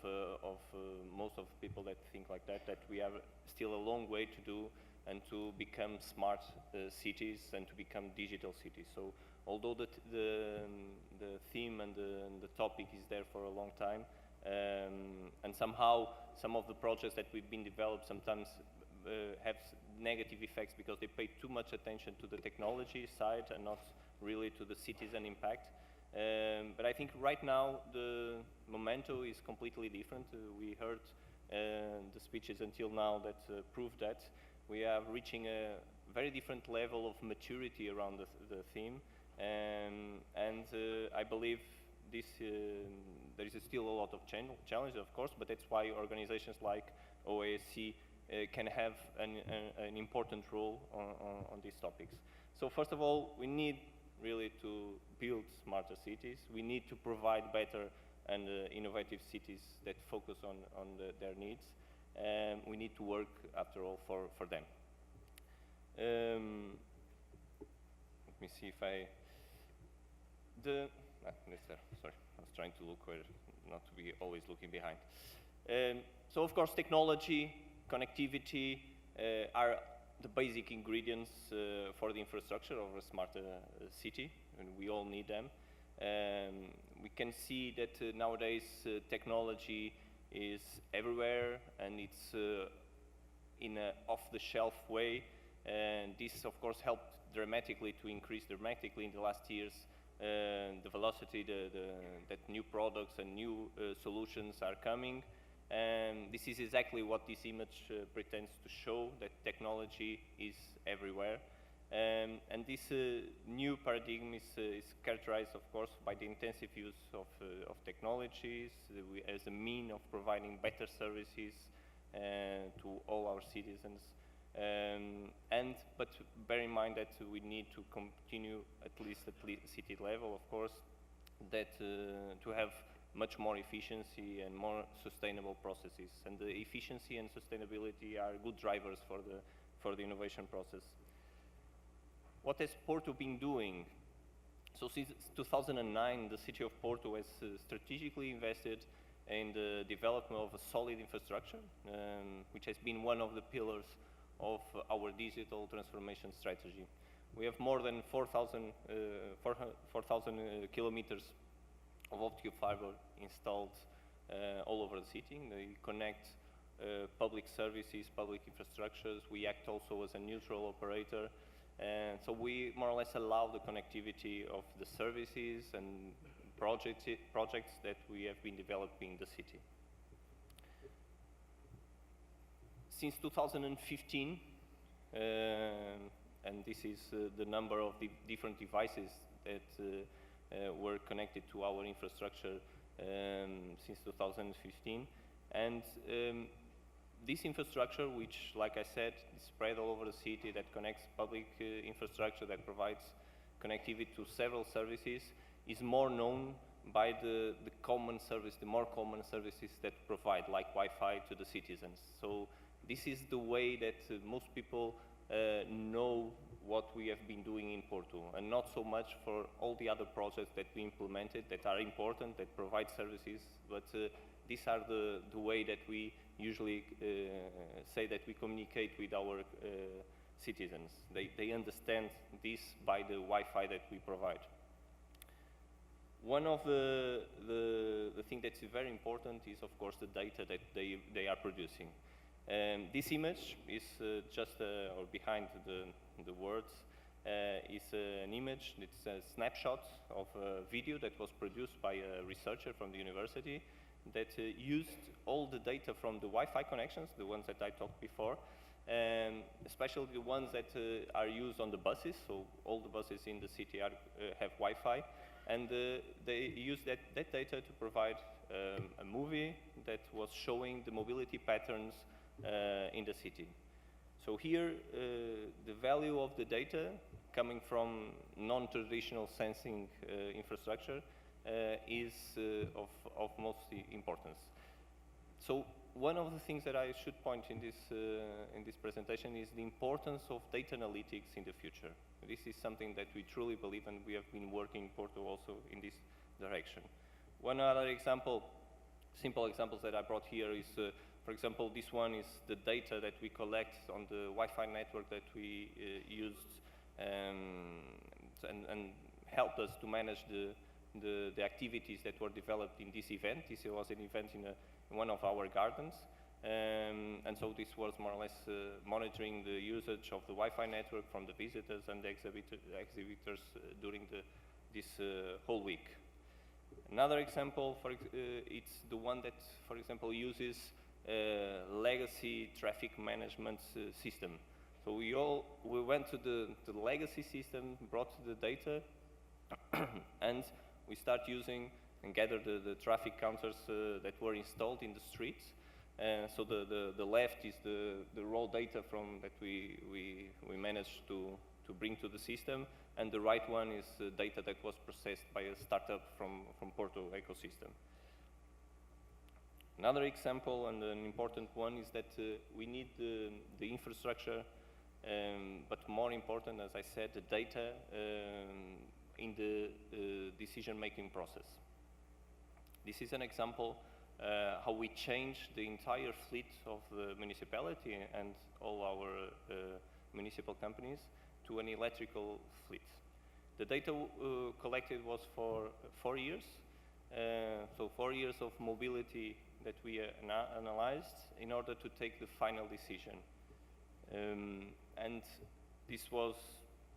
most of the people that think like that, that we have still a long way to do and to become smart cities and to become digital cities. So although the theme and the topic is there for a long time, and somehow some of the projects that we've been developed sometimes have negative effects because they pay too much attention to the technology side and not really to the citizen impact. But I think right now the momentum is completely different. We heard the speeches until now that proved that. We are reaching a very different level of maturity around the theme, and I believe this, there is still a lot of challenges, of course, but that's why organizations like OASC can have an important role on these topics. So first of all, we need really to build smarter cities. We need to provide better and innovative cities that focus on their needs. We need to work, after all, for them. Let me see if I... that's there, sorry. I was trying to look where, not to be always looking behind. So of course, technology, connectivity are the basic ingredients for the infrastructure of a smarter city, and we all need them. We can see that nowadays technology is everywhere, and it's in an off-the-shelf way, and this of course helped dramatically to increase dramatically in the last years the velocity that new products and new solutions are coming. And this is exactly what this image pretends to show, that technology is everywhere. And this new paradigm is characterized, of course, by the intensive use of technologies as a mean of providing better services to all our citizens. But bear in mind that we need to continue, at least at city level, of course, that to have much more efficiency and more sustainable processes. And the efficiency and sustainability are good drivers for the innovation process. What has Porto been doing? So since 2009, the city of Porto has strategically invested in the development of a solid infrastructure, which has been one of the pillars of our digital transformation strategy. We have more than 4,000 kilometers of optical fiber installed all over the city. They connect public services, public infrastructures. We act also as a neutral operator. And so we more or less allow the connectivity of the services and projects that we have been developing in the city. Since 2015, and this is the number of the different devices that were connected to our infrastructure since 2015. And this infrastructure, which, like I said, is spread all over the city, that connects public infrastructure, that provides connectivity to several services, is more known by the common service, the more common services that provide, like Wi-Fi, to the citizens. So this is the way that most people know what we have been doing in Porto, and not so much for all the other projects that we implemented that are important, that provide services, but these are the way that we usually say that we communicate with our citizens. They understand this by the Wi-Fi that we provide. One of the things that's very important is, of course, the data that they are producing. This image is just, or behind the words, is an image, it's a snapshot of a video that was produced by a researcher from the university that used all the data from the Wi-Fi connections, the ones that I talked before, especially the ones that are used on the buses. So all the buses in the city have Wi-Fi, and they used that data to provide a movie that was showing the mobility patterns in the city. So here, the value of the data coming from non-traditional sensing infrastructure is of most importance. So one of the things that I should point in this presentation is the importance of data analytics in the future. This is something that we truly believe, and we have been working in Porto also in this direction. One other example, simple examples that I brought here is, for example, this one is the data that we collect on the Wi-Fi network that we used and helped us to manage the activities that were developed in this event. This was an event in one of our gardens. And so this was more or less monitoring the usage of the Wi-Fi network from the visitors and the exhibitors during this whole week. Another example, it's the one that, for example, uses legacy traffic management system. So we went to the legacy system, brought the data, and we start using and gather the traffic counters that were installed in the streets. So the left is the raw data from that we managed to bring to the system, and the right one is data that was processed by a startup from Porto ecosystem. Another example, and an important one, is that we need the infrastructure, but more important, as I said, the data in the decision-making process. This is an example how we change the entire fleet of the municipality and all our municipal companies to an electrical fleet. The data collected was for 4 years, so 4 years of mobility that we analyzed in order to take the final decision. And this was,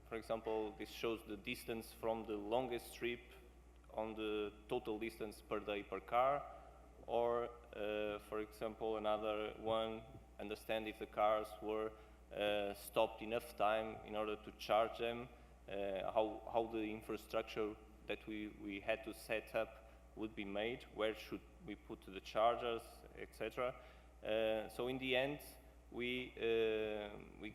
for example, this shows the distance from the longest trip on the total distance per day per car, or, for example, another one, understand if the cars were stopped enough time in order to charge them, how the infrastructure that we had to set up would be made, where should we put the chargers, etc. So in the end, we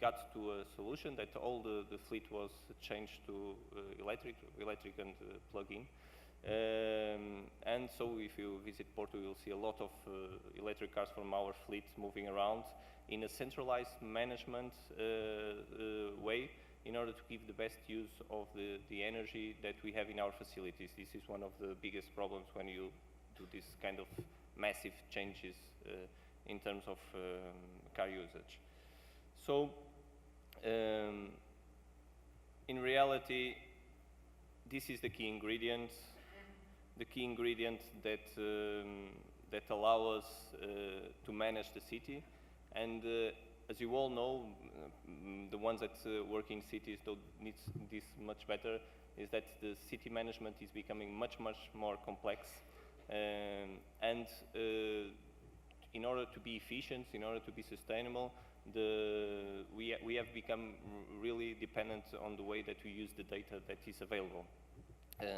got to a solution that all the fleet was changed to electric and plug-in. And so if you visit Porto, you'll see a lot of electric cars from our fleet moving around in a centralized management way in order to give the best use of the energy that we have in our facilities. This is one of the biggest problems when you do this kind of massive changes in terms of car usage. So in reality, this is the key ingredient that that allow us to manage the city. And as you all know, the ones that work in cities don't need this much better, is that the city management is becoming much more complex. And in order to be efficient, in order to be sustainable, we have become really dependent on the way that we use the data that is available.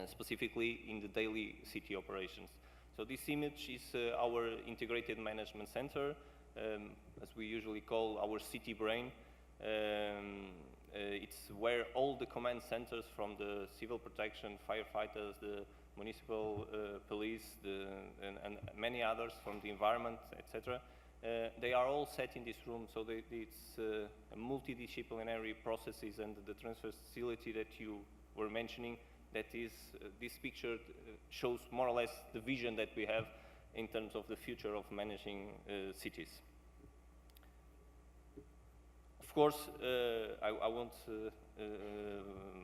Specifically in the daily city operations. So this image is our integrated management center, as we usually call our city brain. It's where all the command centers from the civil protection, firefighters, the municipal police, and many others from the environment, etc. They are all set in this room, so it's multidisciplinary processes, and the transfer facility that you were mentioning, that is, this picture shows more or less the vision that we have in terms of the future of managing cities. Of course, I want,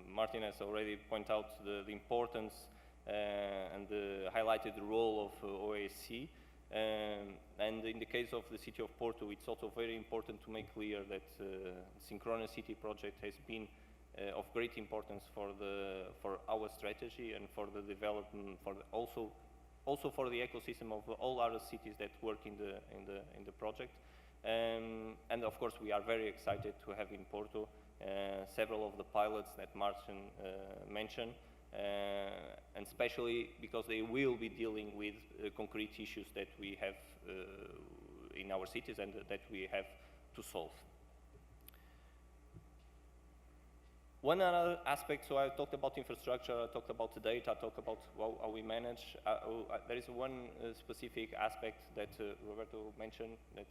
Martin has already pointed out the importance and highlighted the role of OASC. And in the case of the city of Porto, it's also very important to make clear that Synchronous City project has been of great importance for our strategy and for the development, also for the ecosystem of all other cities that work in the project. And of course, we are very excited to have in Porto several of the pilots that Martin mentioned, and especially because they will be dealing with concrete issues that we have in our cities and that we have to solve. One other aspect, so I talked about infrastructure, I talked about the data, I talked about how we manage. There is one specific aspect that Roberto mentioned, that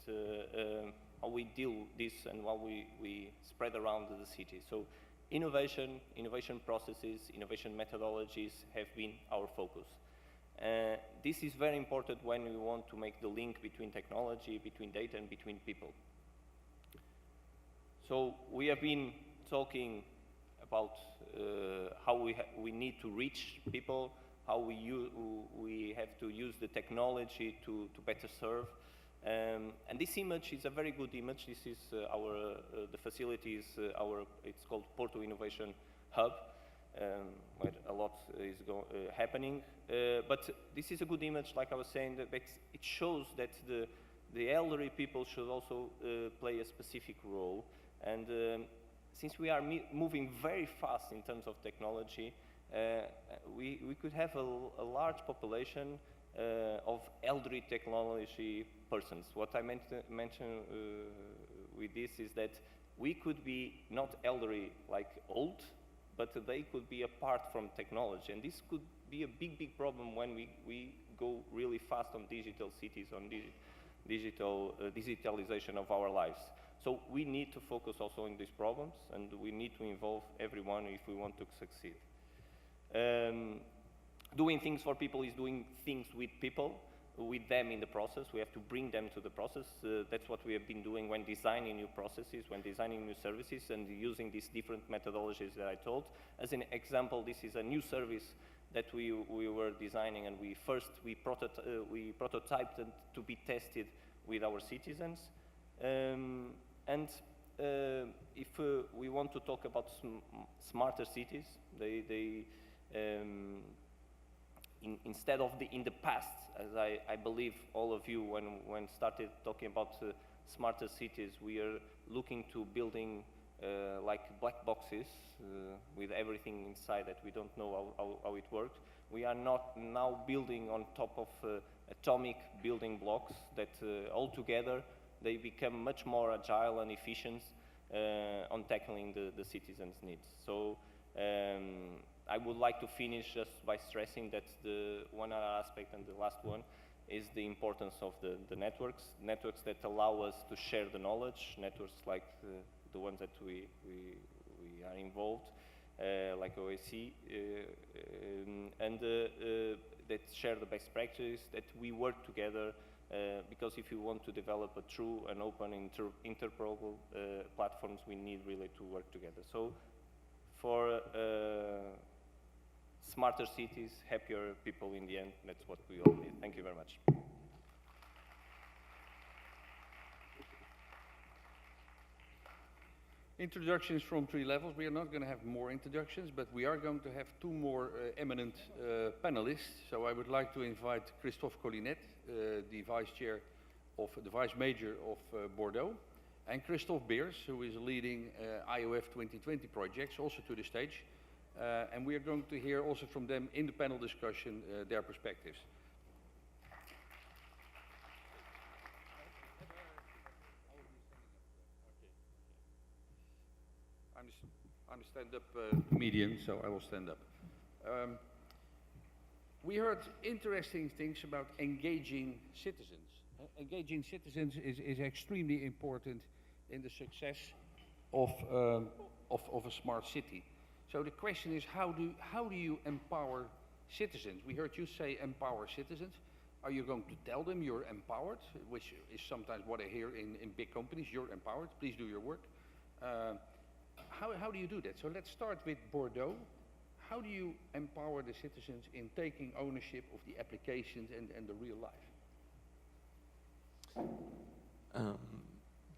how we deal this and how we spread around the city. So innovation processes, innovation methodologies have been our focus. This is very important when we want to make the link between technology, between data, and between people. So we have been talking about how we need to reach people, how we have to use the technology to better serve. And this image is a very good image. This is the facility is it's called Porto Innovation Hub, where a lot is happening. But this is a good image, like I was saying, that it shows that the elderly people should also play a specific role. And since we are moving very fast in terms of technology, we could have a large population of elderly technology persons. What I mention with this is that we could be not elderly like old, but they could be apart from technology. And this could be a big problem when we go really fast on digital cities, on digitalization of our lives. So we need to focus also on these problems, and we need to involve everyone if we want to succeed. Doing things for people is doing things with people, with them in the process. We have to bring them to the process. That's what we have been doing when designing new processes, when designing new services, and using these different methodologies that I told. As an example, this is a new service that we were designing, and we prototyped it to be tested with our citizens. If we want to talk about smarter cities, instead of in the past, as I believe all of you, when started talking about smarter cities, we are looking to building like black boxes with everything inside that we don't know how it works. We are not now building on top of atomic building blocks that all together they become much more agile and efficient on tackling the citizens' needs. So I would like to finish just by stressing that the one other aspect, and the last one, is the importance of the networks that allow us to share the knowledge, networks like the ones that we are involved, like OAC, and that share the best practices, that we work together, because if you want to develop a true and open interoperable platforms, we need really to work together. So for smarter cities, happier people in the end, that's what we all need. Thank you very much. Introductions from 3 levels. We are not going to have more introductions, but we are going to have 2 more eminent panelists. So I would like to invite Christophe Colinet, the Vice Major of Bordeaux, and Christophe Beers, who is leading IOF 2020 projects, also to the stage. And we are going to hear also from them in the panel discussion their perspectives. I'm a stand-up comedian, so I will stand up. We heard interesting things about engaging citizens. Engaging citizens is extremely important in the success of a smart city. So the question is, how do you empower citizens? We heard you say empower citizens. Are you going to tell them you're empowered, which is sometimes what I hear in big companies, you're empowered, please do your work. How do you do that? So let's start with Bordeaux. How do you empower the citizens in taking ownership of the applications and the real life?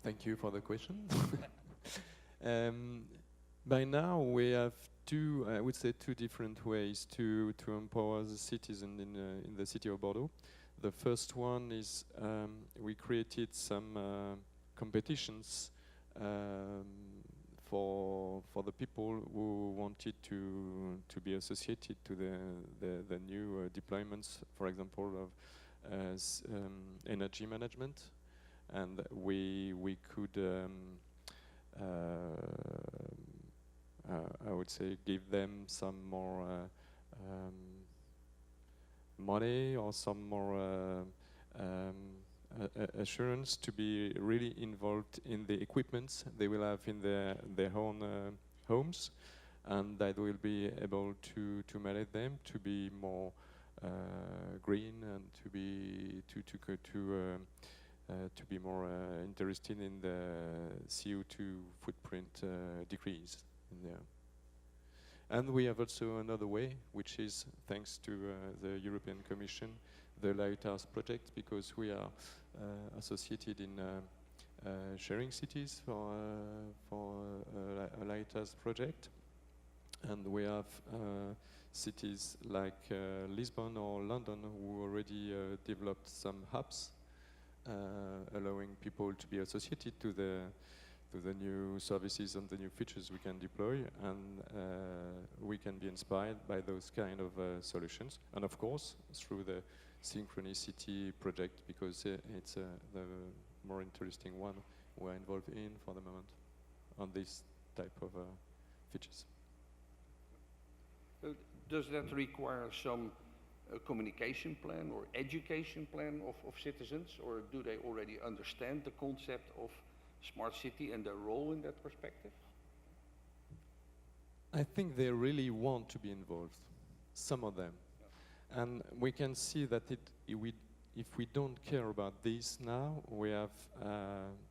Thank you for the question. By now we have I would say two different ways to empower the citizen in the city of Bordeaux. The first one is we created some competitions for the people who wanted to be associated to the new deployments, for example, of energy management, and we could I would say, give them some more money or some more assurance to be really involved in the equipments they will have in their own homes, and that will be able to manage them to be more green and to be more interested in the CO2 footprint decrease in there. And we have also another way, which is thanks to the European Commission, the Lighthouse project, because we are associated in sharing cities for a Lighthouse project. And we have cities like Lisbon or London who already developed some hubs allowing people to be associated to the new services and the new features we can deploy, and we can be inspired by those kind of solutions. And of course, through the Synchronicity project, because it's the more interesting one we're involved in for the moment on this type of features. Does that require some communication plan or education plan of citizens, or do they already understand the concept of smart city and their role in that perspective? I think they really want to be involved, some of them. Yeah. And we can see that if we don't care about this now, we have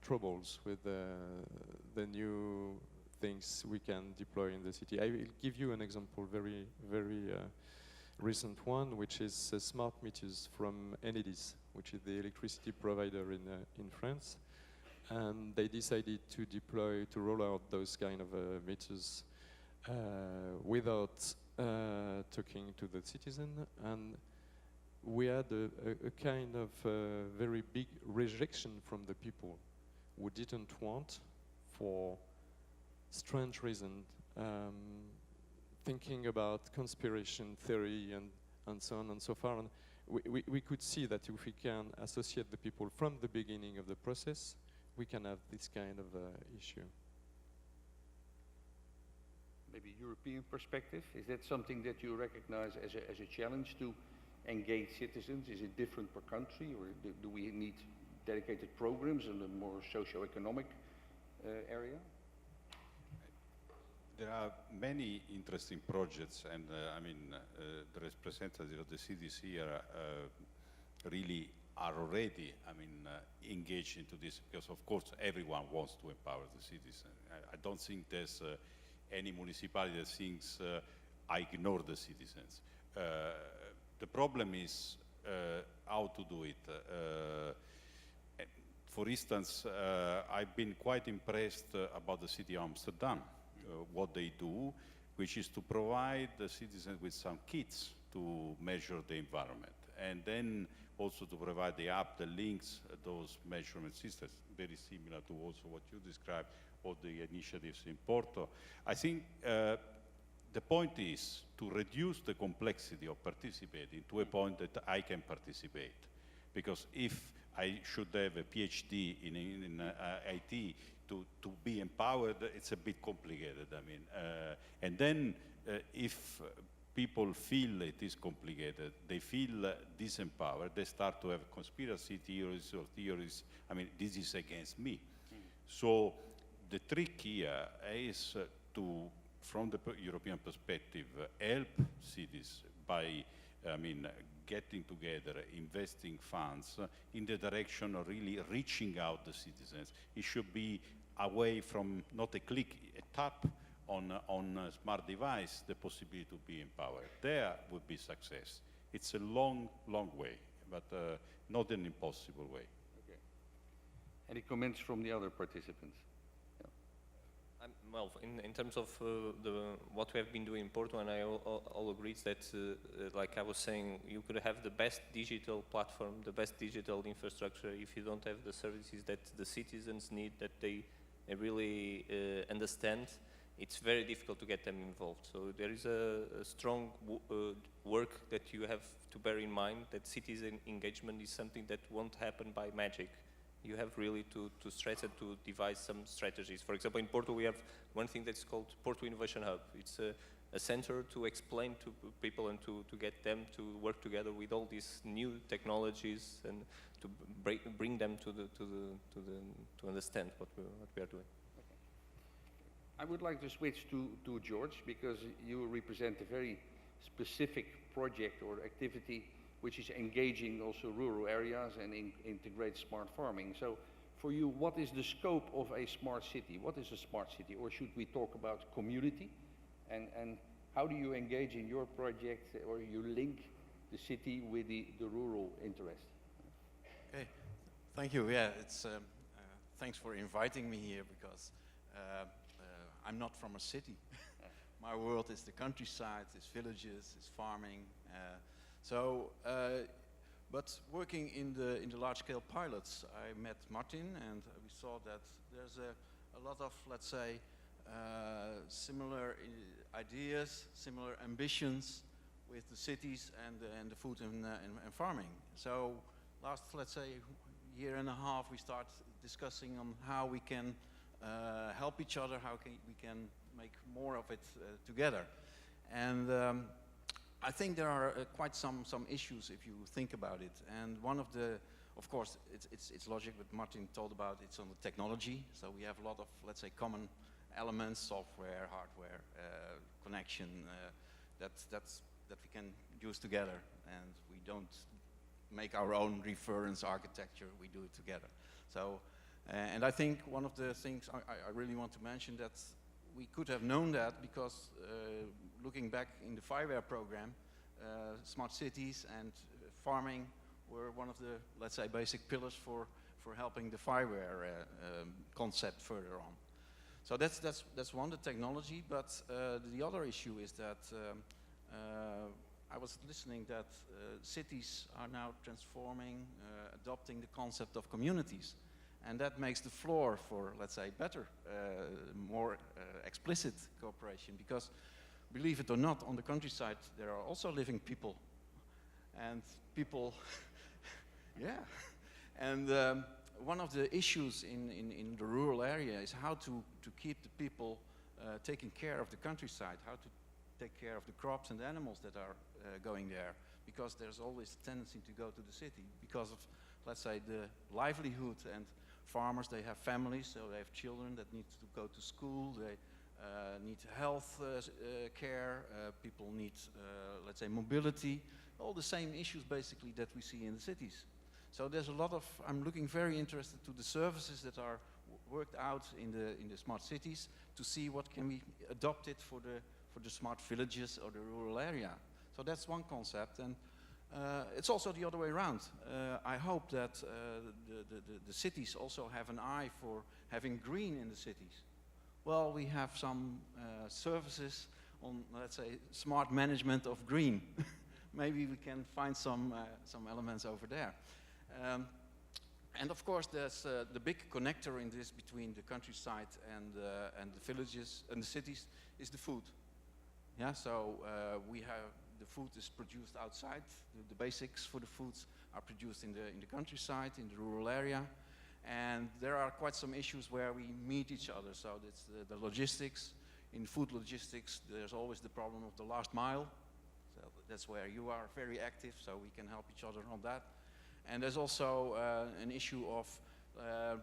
troubles with the new things we can deploy in the city. I will give you an example, very recent one, which is smart meters from Enedis, which is the electricity provider in France. And they decided to roll out those kind of meters without talking to the citizen. And we had a kind of very big rejection from the people who didn't want, for strange reasons, thinking about conspiracy theory and so on and so far. And we could see that if we can associate the people from the beginning of the process, we can have this kind of issue. Maybe European perspective, is that something that you recognize as a challenge to engage citizens? Is it different per country, or do we need dedicated programs in the more socio-economic area? There are many interesting projects, and the representatives of the cities here really are already, engaged into this, because of course everyone wants to empower the cities. I don't think there's any municipality that thinks I ignore the citizens. The problem is how to do it. For instance, I've been quite impressed about the city of Amsterdam, what they do, which is to provide the citizens with some kits to measure the environment, and then also to provide the app that links those measurement systems, very similar to also what you described, or the initiatives in Porto. I think the point is to reduce the complexity of participating to a point that I can participate. Because if I should have a PhD in IT to be empowered, it's a bit complicated. And then if people feel it is complicated, they feel disempowered, they start to have conspiracy theories or theories, this is against me. So the trick here is to, from the European perspective, help cities by, getting together, investing funds in the direction of really reaching out the citizens. It should be away from not a click, a tap on a smart device, the possibility to be empowered. There would be success. It's a long, long way, but not an impossible way. Okay. Any comments from the other participants? Well, in terms of what we have been doing in Porto, and I all agree that, like I was saying, you could have the best digital platform, the best digital infrastructure. If you don't have the services that the citizens need, that they really understand, it's very difficult to get them involved. So there is a strong work that you have to bear in mind, that citizen engagement is something that won't happen by magic. you have really to stress and to devise some strategies. For example, in Porto, we have one thing that's called Porto Innovation Hub. It's a center to explain to people and to get them to work together with all these new technologies and to bring them to understand what we are doing. I would like to switch to George, because you represent a very specific project or activity which is engaging also rural areas and integrate smart farming. So for you, what is the scope of a smart city? What is a smart city? Or should we talk about community? And how do you engage in your project, or you link the city with the rural interest? Okay, thank you. Yeah, it's thanks for inviting me here, because I'm not from a city. My world is the countryside, is villages, is farming. But working in the large-scale pilots, I met Martin, and we saw that there's a lot of, let's say, similar ideas, similar ambitions with the cities and the food and farming. So last, let's say, year and a half, we start discussing on how we can help each other, how we can make more of it together. And I think there are quite some issues if you think about it. And one of the, of course, it's logic, but Martin told about it's on the technology. So we have a lot of, let's say, common elements, software, hardware, connection, that we can use together. And we don't make our own reference architecture, we do it together. So, and I think one of the things I really want to mention, that we could have known that, because looking back in the FIWARE program, smart cities and farming were one of the, let's say, basic pillars for helping the FIWARE concept further on. So that's one, the technology, but the other issue is that I was listening that cities are now transforming, adopting the concept of communities. And that makes the floor for, let's say, better, more explicit cooperation. Because, believe it or not, on the countryside there are also living people. And people, yeah. And one of the issues in the rural area is how to keep the people taking care of the countryside, how to take care of the crops and the animals that are going there. Because there's always a tendency to go to the city because of, let's say, the livelihood. And farmers, they have families, so they have children that need to go to school, they need health care, people need, let's say, mobility, all the same issues basically that we see in the cities. So there's a lot of, I'm looking very interested to the services that are worked out in the smart cities to see what can be adopted for the smart villages or the rural area. So that's one concept. And it's also the other way around. I hope that the cities also have an eye for having green in the cities. Well, we have some services on, let's say, smart management of green. Maybe we can find some elements over there. And of course, there's the big connector in this between the countryside and the villages and the cities is the food. Yeah, so we have. The food is produced outside. The basics for the foods are produced in the countryside, in the rural area. And there are quite some issues where we meet each other. So that's the logistics. In food logistics, there's always the problem of the last mile. So that's where you are very active, so we can help each other on that. And there's also an issue of,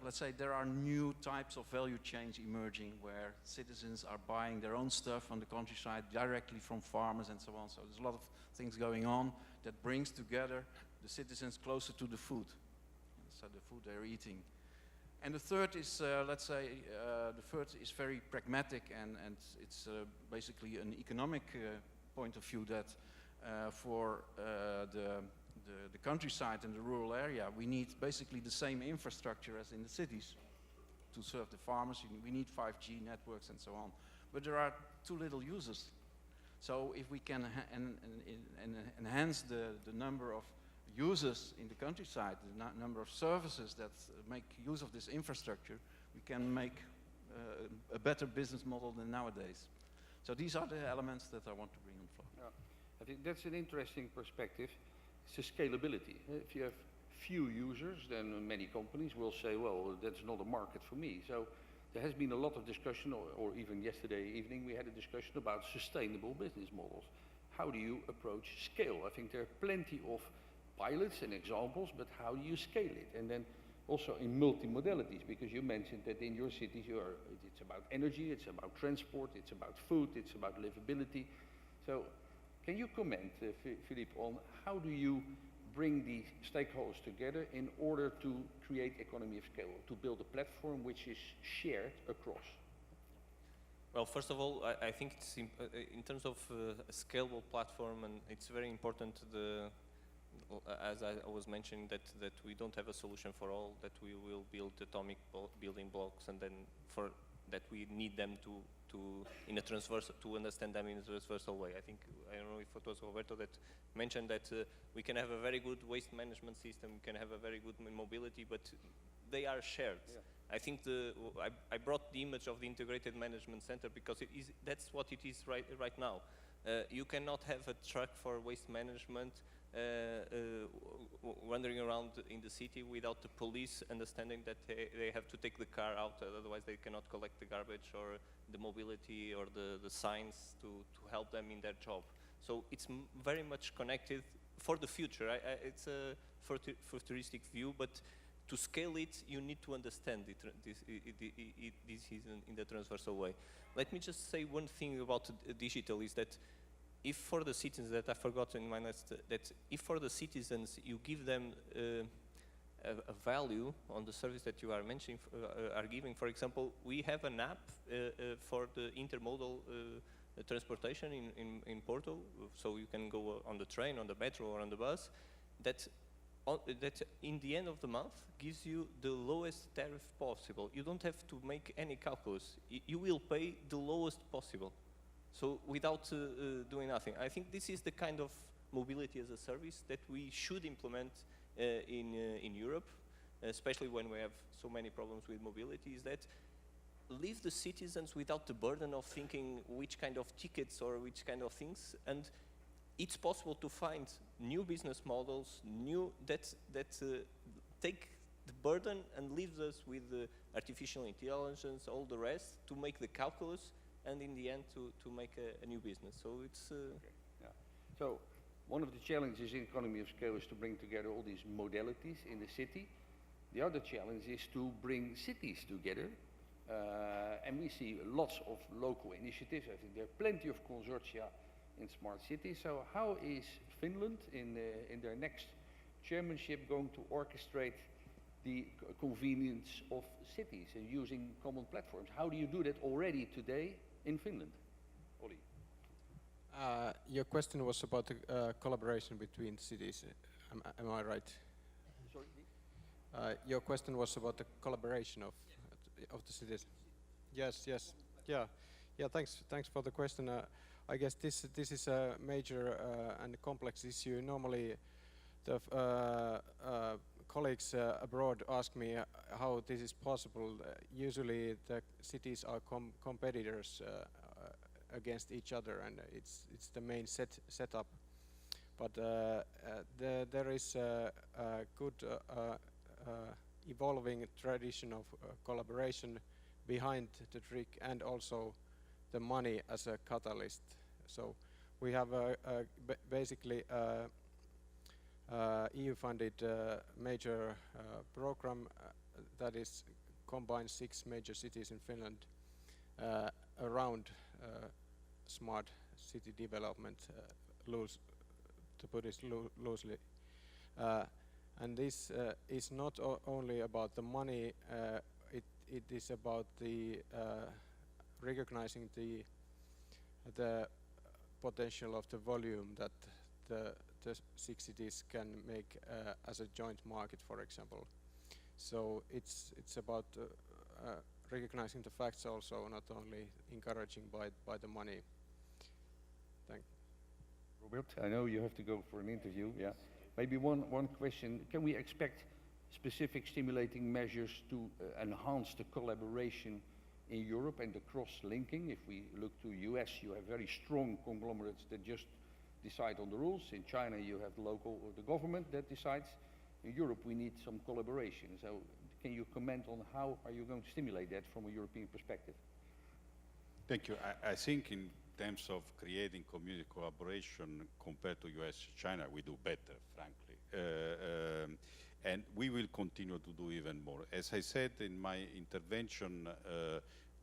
let's say, there are new types of value chains emerging where citizens are buying their own stuff on the countryside directly from farmers and so on. So there's a lot of things going on that brings together the citizens closer to the food. So the food they're eating. And the third is, let's say, the third is very pragmatic, and it's basically an economic point of view that for the countryside and the rural area, we need basically the same infrastructure as in the cities to serve the farmers. We need 5G networks and so on. But there are too little users. So if we can enhance the number of users in the countryside, the number of services that make use of this infrastructure, we can make a better business model than nowadays. So these are the elements that I want to bring on the floor. Yeah. I think that's an interesting perspective. It's a scalability. If you have few users, then many companies will say, well, that's not a market for me. So there has been a lot of discussion, or even yesterday evening we had a discussion about sustainable business models. How do you approach scale? I think there are plenty of pilots and examples, but how do you scale it? And then also in multimodalities, because you mentioned that in your cities it's about energy, it's about transport, it's about food, it's about livability. So can you comment, Filipe, on how do you bring the stakeholders together in order to create economy of scale, to build a platform which is shared across? Well, first of all, I think it's in terms of a scalable platform, and it's very important, as I was mentioning, that we don't have a solution for all, that we will build atomic building blocks, and then that we need them to understand them in a transversal way. I don't know if it was Roberto that mentioned that we can have a very good waste management system, we can have a very good mobility, but they are shared. Yeah. I think I brought the image of the integrated management center because that's what it is right now. You cannot have a truck for waste management wandering around in the city without the police understanding that they have to take the car out, otherwise they cannot collect the garbage, or the mobility or the signs to help them in their job. So it's very much connected for the future. It's a futuristic view, but to scale it, you need to understand this is in the transversal way. Let me just say one thing about digital is that if for the citizens, that I forgot in my list, that if for the citizens you give them a value on the service that you are mentioning, are giving, for example, we have an app for the intermodal transportation in Porto, so you can go on the train, on the metro, or on the bus, that in the end of the month gives you the lowest tariff possible. You don't have to make any calculus. You will pay the lowest possible. So without doing nothing. I think this is the kind of mobility as a service that we should implement in Europe, especially when we have so many problems with mobility, is that leave the citizens without the burden of thinking which kind of tickets or which kind of things, and it's possible to find new business models, that take the burden and leaves us with artificial intelligence, all the rest, to make the calculus, and in the end to make a new business. So it's... Okay. Yeah. So one of the challenges in economy of scale is to bring together all these modalities in the city. The other challenge is to bring cities together. And we see lots of local initiatives. I think there are plenty of consortia in smart cities. So how is Finland in their next chairmanship going to orchestrate the convenience of cities and using common platforms? How do you do that already today in Finland? Olli. Your question was about the collaboration between cities. Am I right? Sorry? Your question was about the collaboration of the cities. Yes. Yeah. Thanks for the question. I guess this is a major and complex issue. Normally, the colleagues abroad ask me how this is possible. Usually, the cities are competitors against each other, and it's the main setup. But there is a good evolving tradition of collaboration behind the trick, and also the money as a catalyst. So we have basically EU-funded major program that is combines 6 major cities in Finland around smart city development, to put it loosely. And this is not only about the money, it is about the recognizing the potential of the volume that the 6 cities can make as a joint market, for example. So it's about recognizing the facts also, not only encouraging by the money. Thank you. Robert, I know you have to go for an interview. Yeah. Maybe one question. Can we expect specific stimulating measures to enhance the collaboration in Europe and the cross-linking? If we look to US, you have very strong conglomerates that just decide on the rules. In China, you have the government that decides. in Europe we need some collaboration. So can you comment on how are you going to stimulate that from a European perspective? Thank you. I think in terms of creating community collaboration compared to US, China, we do better, frankly. And we will continue to do even more. As I said in my intervention,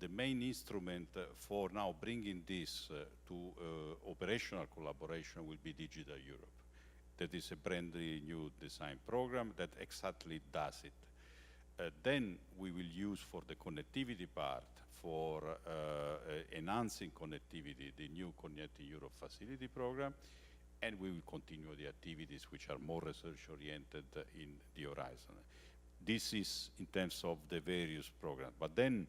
the main instrument for now bringing this to operational collaboration will be Digital Europe. That is a brand new design program that exactly does it. Then we will use for the connectivity part, for enhancing connectivity, the new Connecting Europe Facility program, and we will continue the activities which are more research-oriented in the horizon. This is in terms of the various programs. But then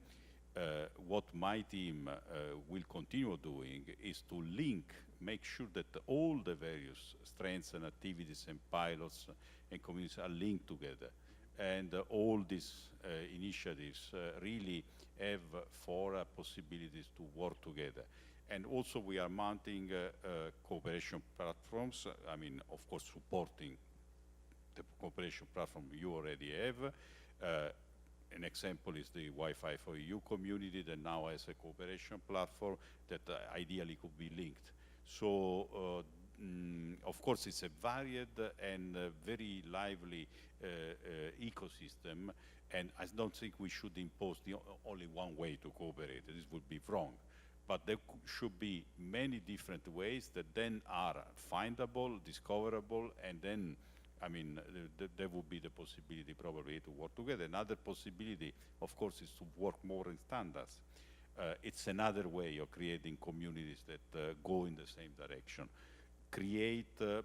what my team will continue doing is to link, make sure that all the various strengths and activities and pilots and communities are linked together. And all these initiatives really have four possibilities to work together. And also we are mounting cooperation platforms, I mean, of course, supporting the cooperation platform you already have. An example is the Wi-Fi for EU community that now has a cooperation platform that ideally could be linked. So, of course, it's a varied and very lively ecosystem, and I don't think we should impose only one way to cooperate. This would be wrong. But there should be many different ways that then are findable, discoverable, and then, I mean, there would be the possibility probably to work together. Another possibility, of course, is to work more in standards. It's another way of creating communities that go in the same direction. Create a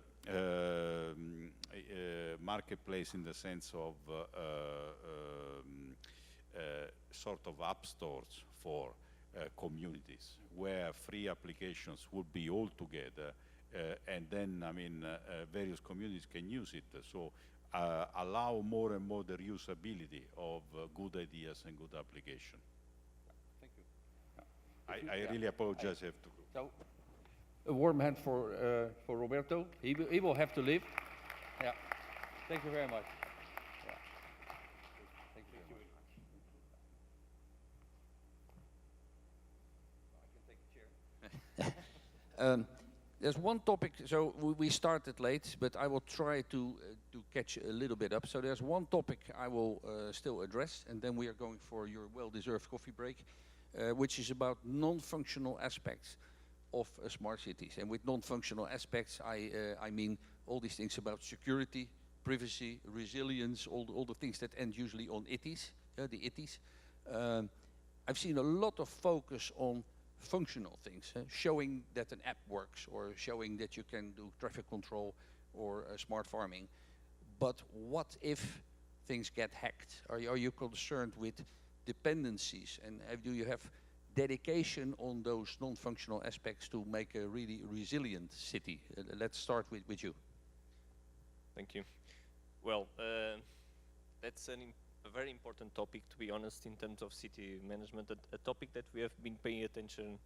marketplace in the sense of sort of app stores for communities where free applications would be all together and then, I mean, various communities can use it. So allow more and more the reusability of good ideas and good application. Thank you. I really apologize, I have to go. So, a warm hand for Roberto. He will have to leave. Yeah. Thank you very much. Yeah. Thank you very much. I can take a chair. There's one topic, so we started late, but I will try to catch a little bit up. So there's one topic I will still address, and then we are going for your well-deserved coffee break, which is about non-functional aspects of smart cities. And with non-functional aspects, I mean all these things about security, privacy, resilience, all the things that end usually on ITIs, the ITIs. I've seen a lot of focus on functional things, showing that an app works or showing that you can do traffic control or smart farming. But what if things get hacked? Are you concerned with dependencies, and do you have dedication on those non-functional aspects to make a really resilient city? Let's start with you. Thank you. Well, that's a very important topic, to be honest, in terms of city management, a topic that we have been paying attention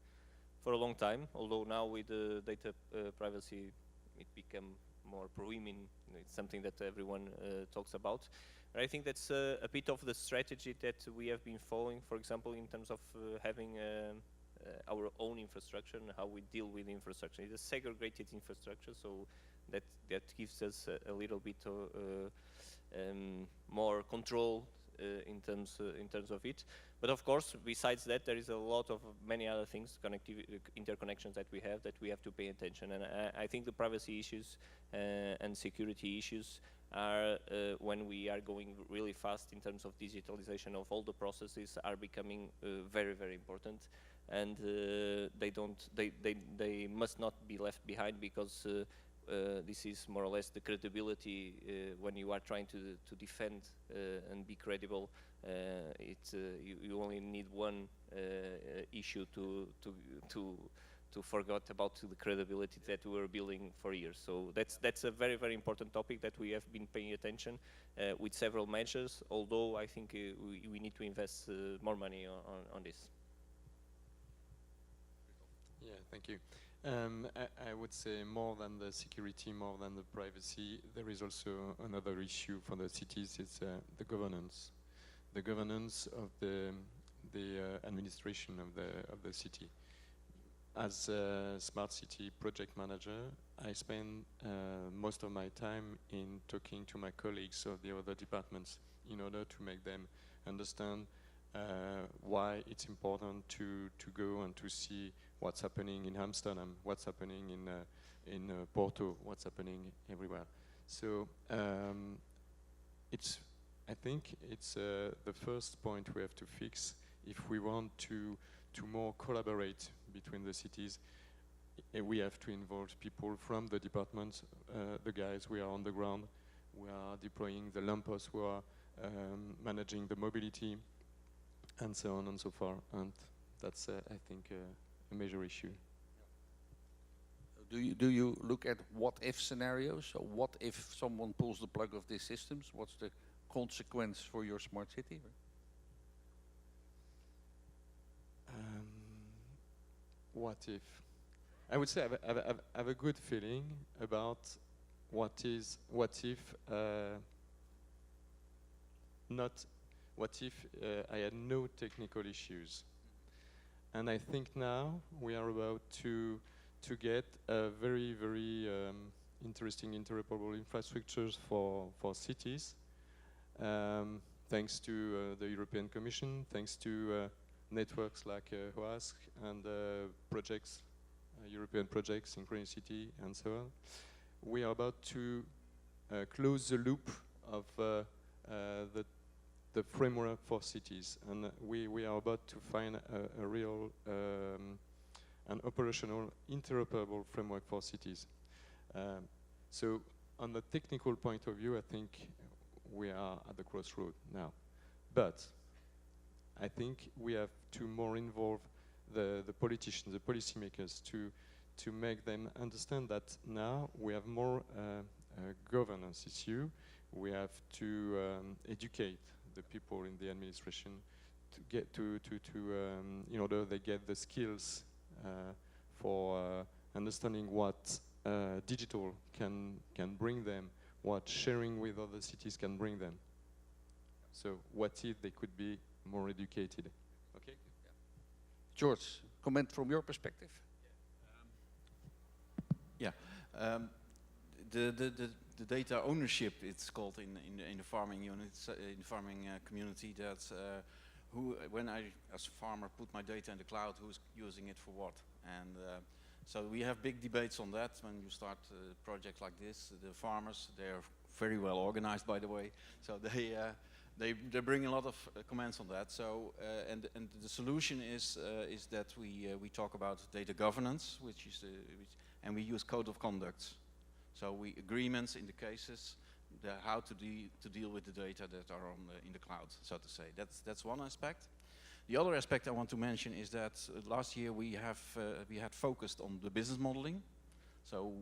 for a long time, although now with data privacy it became more prominent. It's something that everyone talks about. And I think that's a bit of the strategy that we have been following, for example, in terms of having our own infrastructure and how we deal with infrastructure. It's a segregated infrastructure, so that gives us a little bit more control in terms of it. But of course, besides that, there is a lot of many other things, interconnections that we have to pay attention. And I think the privacy issues and security issues are when we are going really fast in terms of digitalization of all the processes are becoming very, very important. And they must not be left behind, because this is more or less the credibility when you are trying to defend and be credible. You only need one issue to forget about the credibility that we were building for years. So that's a very, very important topic that we have been paying attention with several measures, although I think we need to invest more money on this. Yeah, thank you. I would say more than the security, more than the privacy, there is also another issue for the cities. It's the governance. The governance of the administration of the city. As a smart city project manager, I spend most of my time in talking to my colleagues of the other departments in order to make them understand why it's important to go and to see what's happening in Amsterdam, what's happening in Porto, what's happening everywhere. So I think it's the first point we have to fix if we want to more collaborate between the cities. We have to involve people from the departments, the guys who are on the ground, who are deploying the lampposts, who are managing the mobility, and so on and so forth. And that's, I think, a major issue. Do you look at what-if scenarios? So what if someone pulls the plug of these systems? What's the consequence for your smart city? What if? I would say I have a good feeling about what if I had no technical issues. And I think now we are about to get a very, very interesting interoperable infrastructures for cities, thanks to the European Commission, thanks to networks like OASC and projects, European projects, Synchronicity, and so on. We are about to close the loop of the framework for cities, and we are about to find a real an operational interoperable framework for cities. So on the technical point of view, I think we are at the crossroad now. But I think we have to more involve the politicians, the policymakers, to make them understand that now we have more governance issue. We have to educate the people in the administration to get in order they get the skills for understanding what digital can bring them, what sharing with other cities can bring them. So what if they could be more educated? Okay. Yeah. George, comment from your perspective. The data ownership, it's called in the farming units, in the farming community. That when I, as a farmer, put my data in the cloud, who's using it for what? And so we have big debates on that when you start a project like this. The farmers, they are very well organized, by the way. So they bring a lot of comments on that. So and the solution is that we talk about data governance, and we use code of conduct. So agreements in the cases, how to deal with the data that are in the cloud, so to say. That's one aspect. The other aspect I want to mention is that last year we had focused on the business modeling. So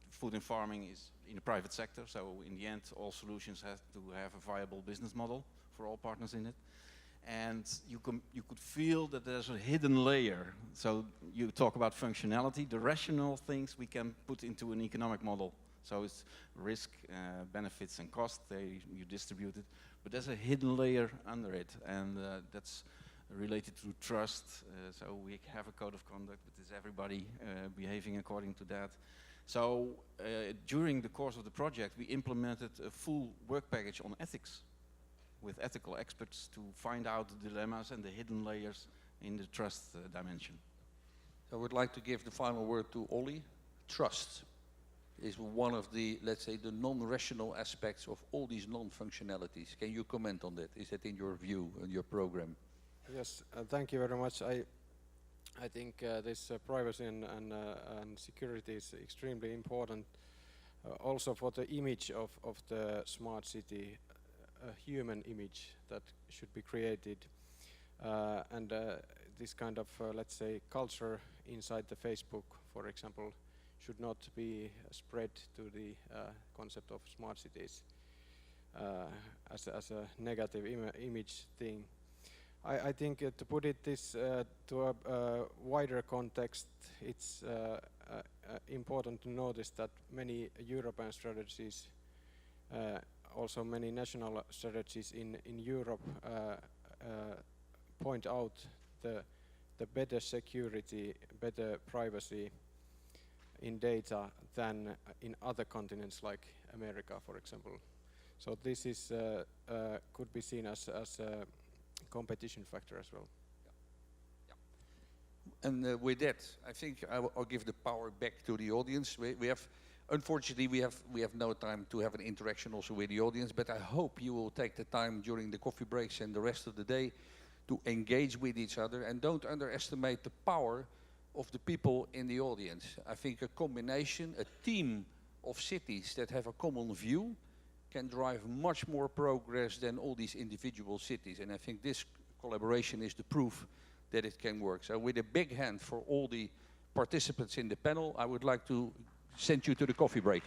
food and farming is in the private sector. So in the end, all solutions have to have a viable business model for all partners in it. And you could feel that there's a hidden layer. So you talk about functionality, the rational things we can put into an economic model. So it's risk, benefits and cost, you distribute it. But there's a hidden layer under it, and that's related to trust. So we have a code of conduct, but is everybody behaving according to that? So during the course of the project, we implemented a full work package on ethics, with ethical experts to find out the dilemmas and the hidden layers in the trust dimension. So I would like to give the final word to Olli. Trust is one of the, let's say, the non-rational aspects of all these non-functionalities. Can you comment on that? Is that in your view, in your program? Yes, thank you very much. I think this privacy and security is extremely important, also for the image of the smart city, a human image that should be created, and this kind of let's say culture inside the Facebook, for example, should not be spread to the concept of smart cities as a negative image thing. I think to put it this to a wider context, it's important to notice that many European strategies, also many national strategies in Europe, point out the better security, better privacy in data than in other continents like America, for example. So this is could be seen as a competition factor as well. And with that, I think I'll give the power back to the audience. We have, unfortunately, we have no time to have an interaction also with the audience, but I hope you will take the time during the coffee breaks and the rest of the day to engage with each other, and don't underestimate the power of the people in the audience. I think a combination, a team of cities that have a common view can drive much more progress than all these individual cities. And I think this collaboration is the proof that it can work. So with a big hand for all the participants in the panel, I would like to send you to the coffee break.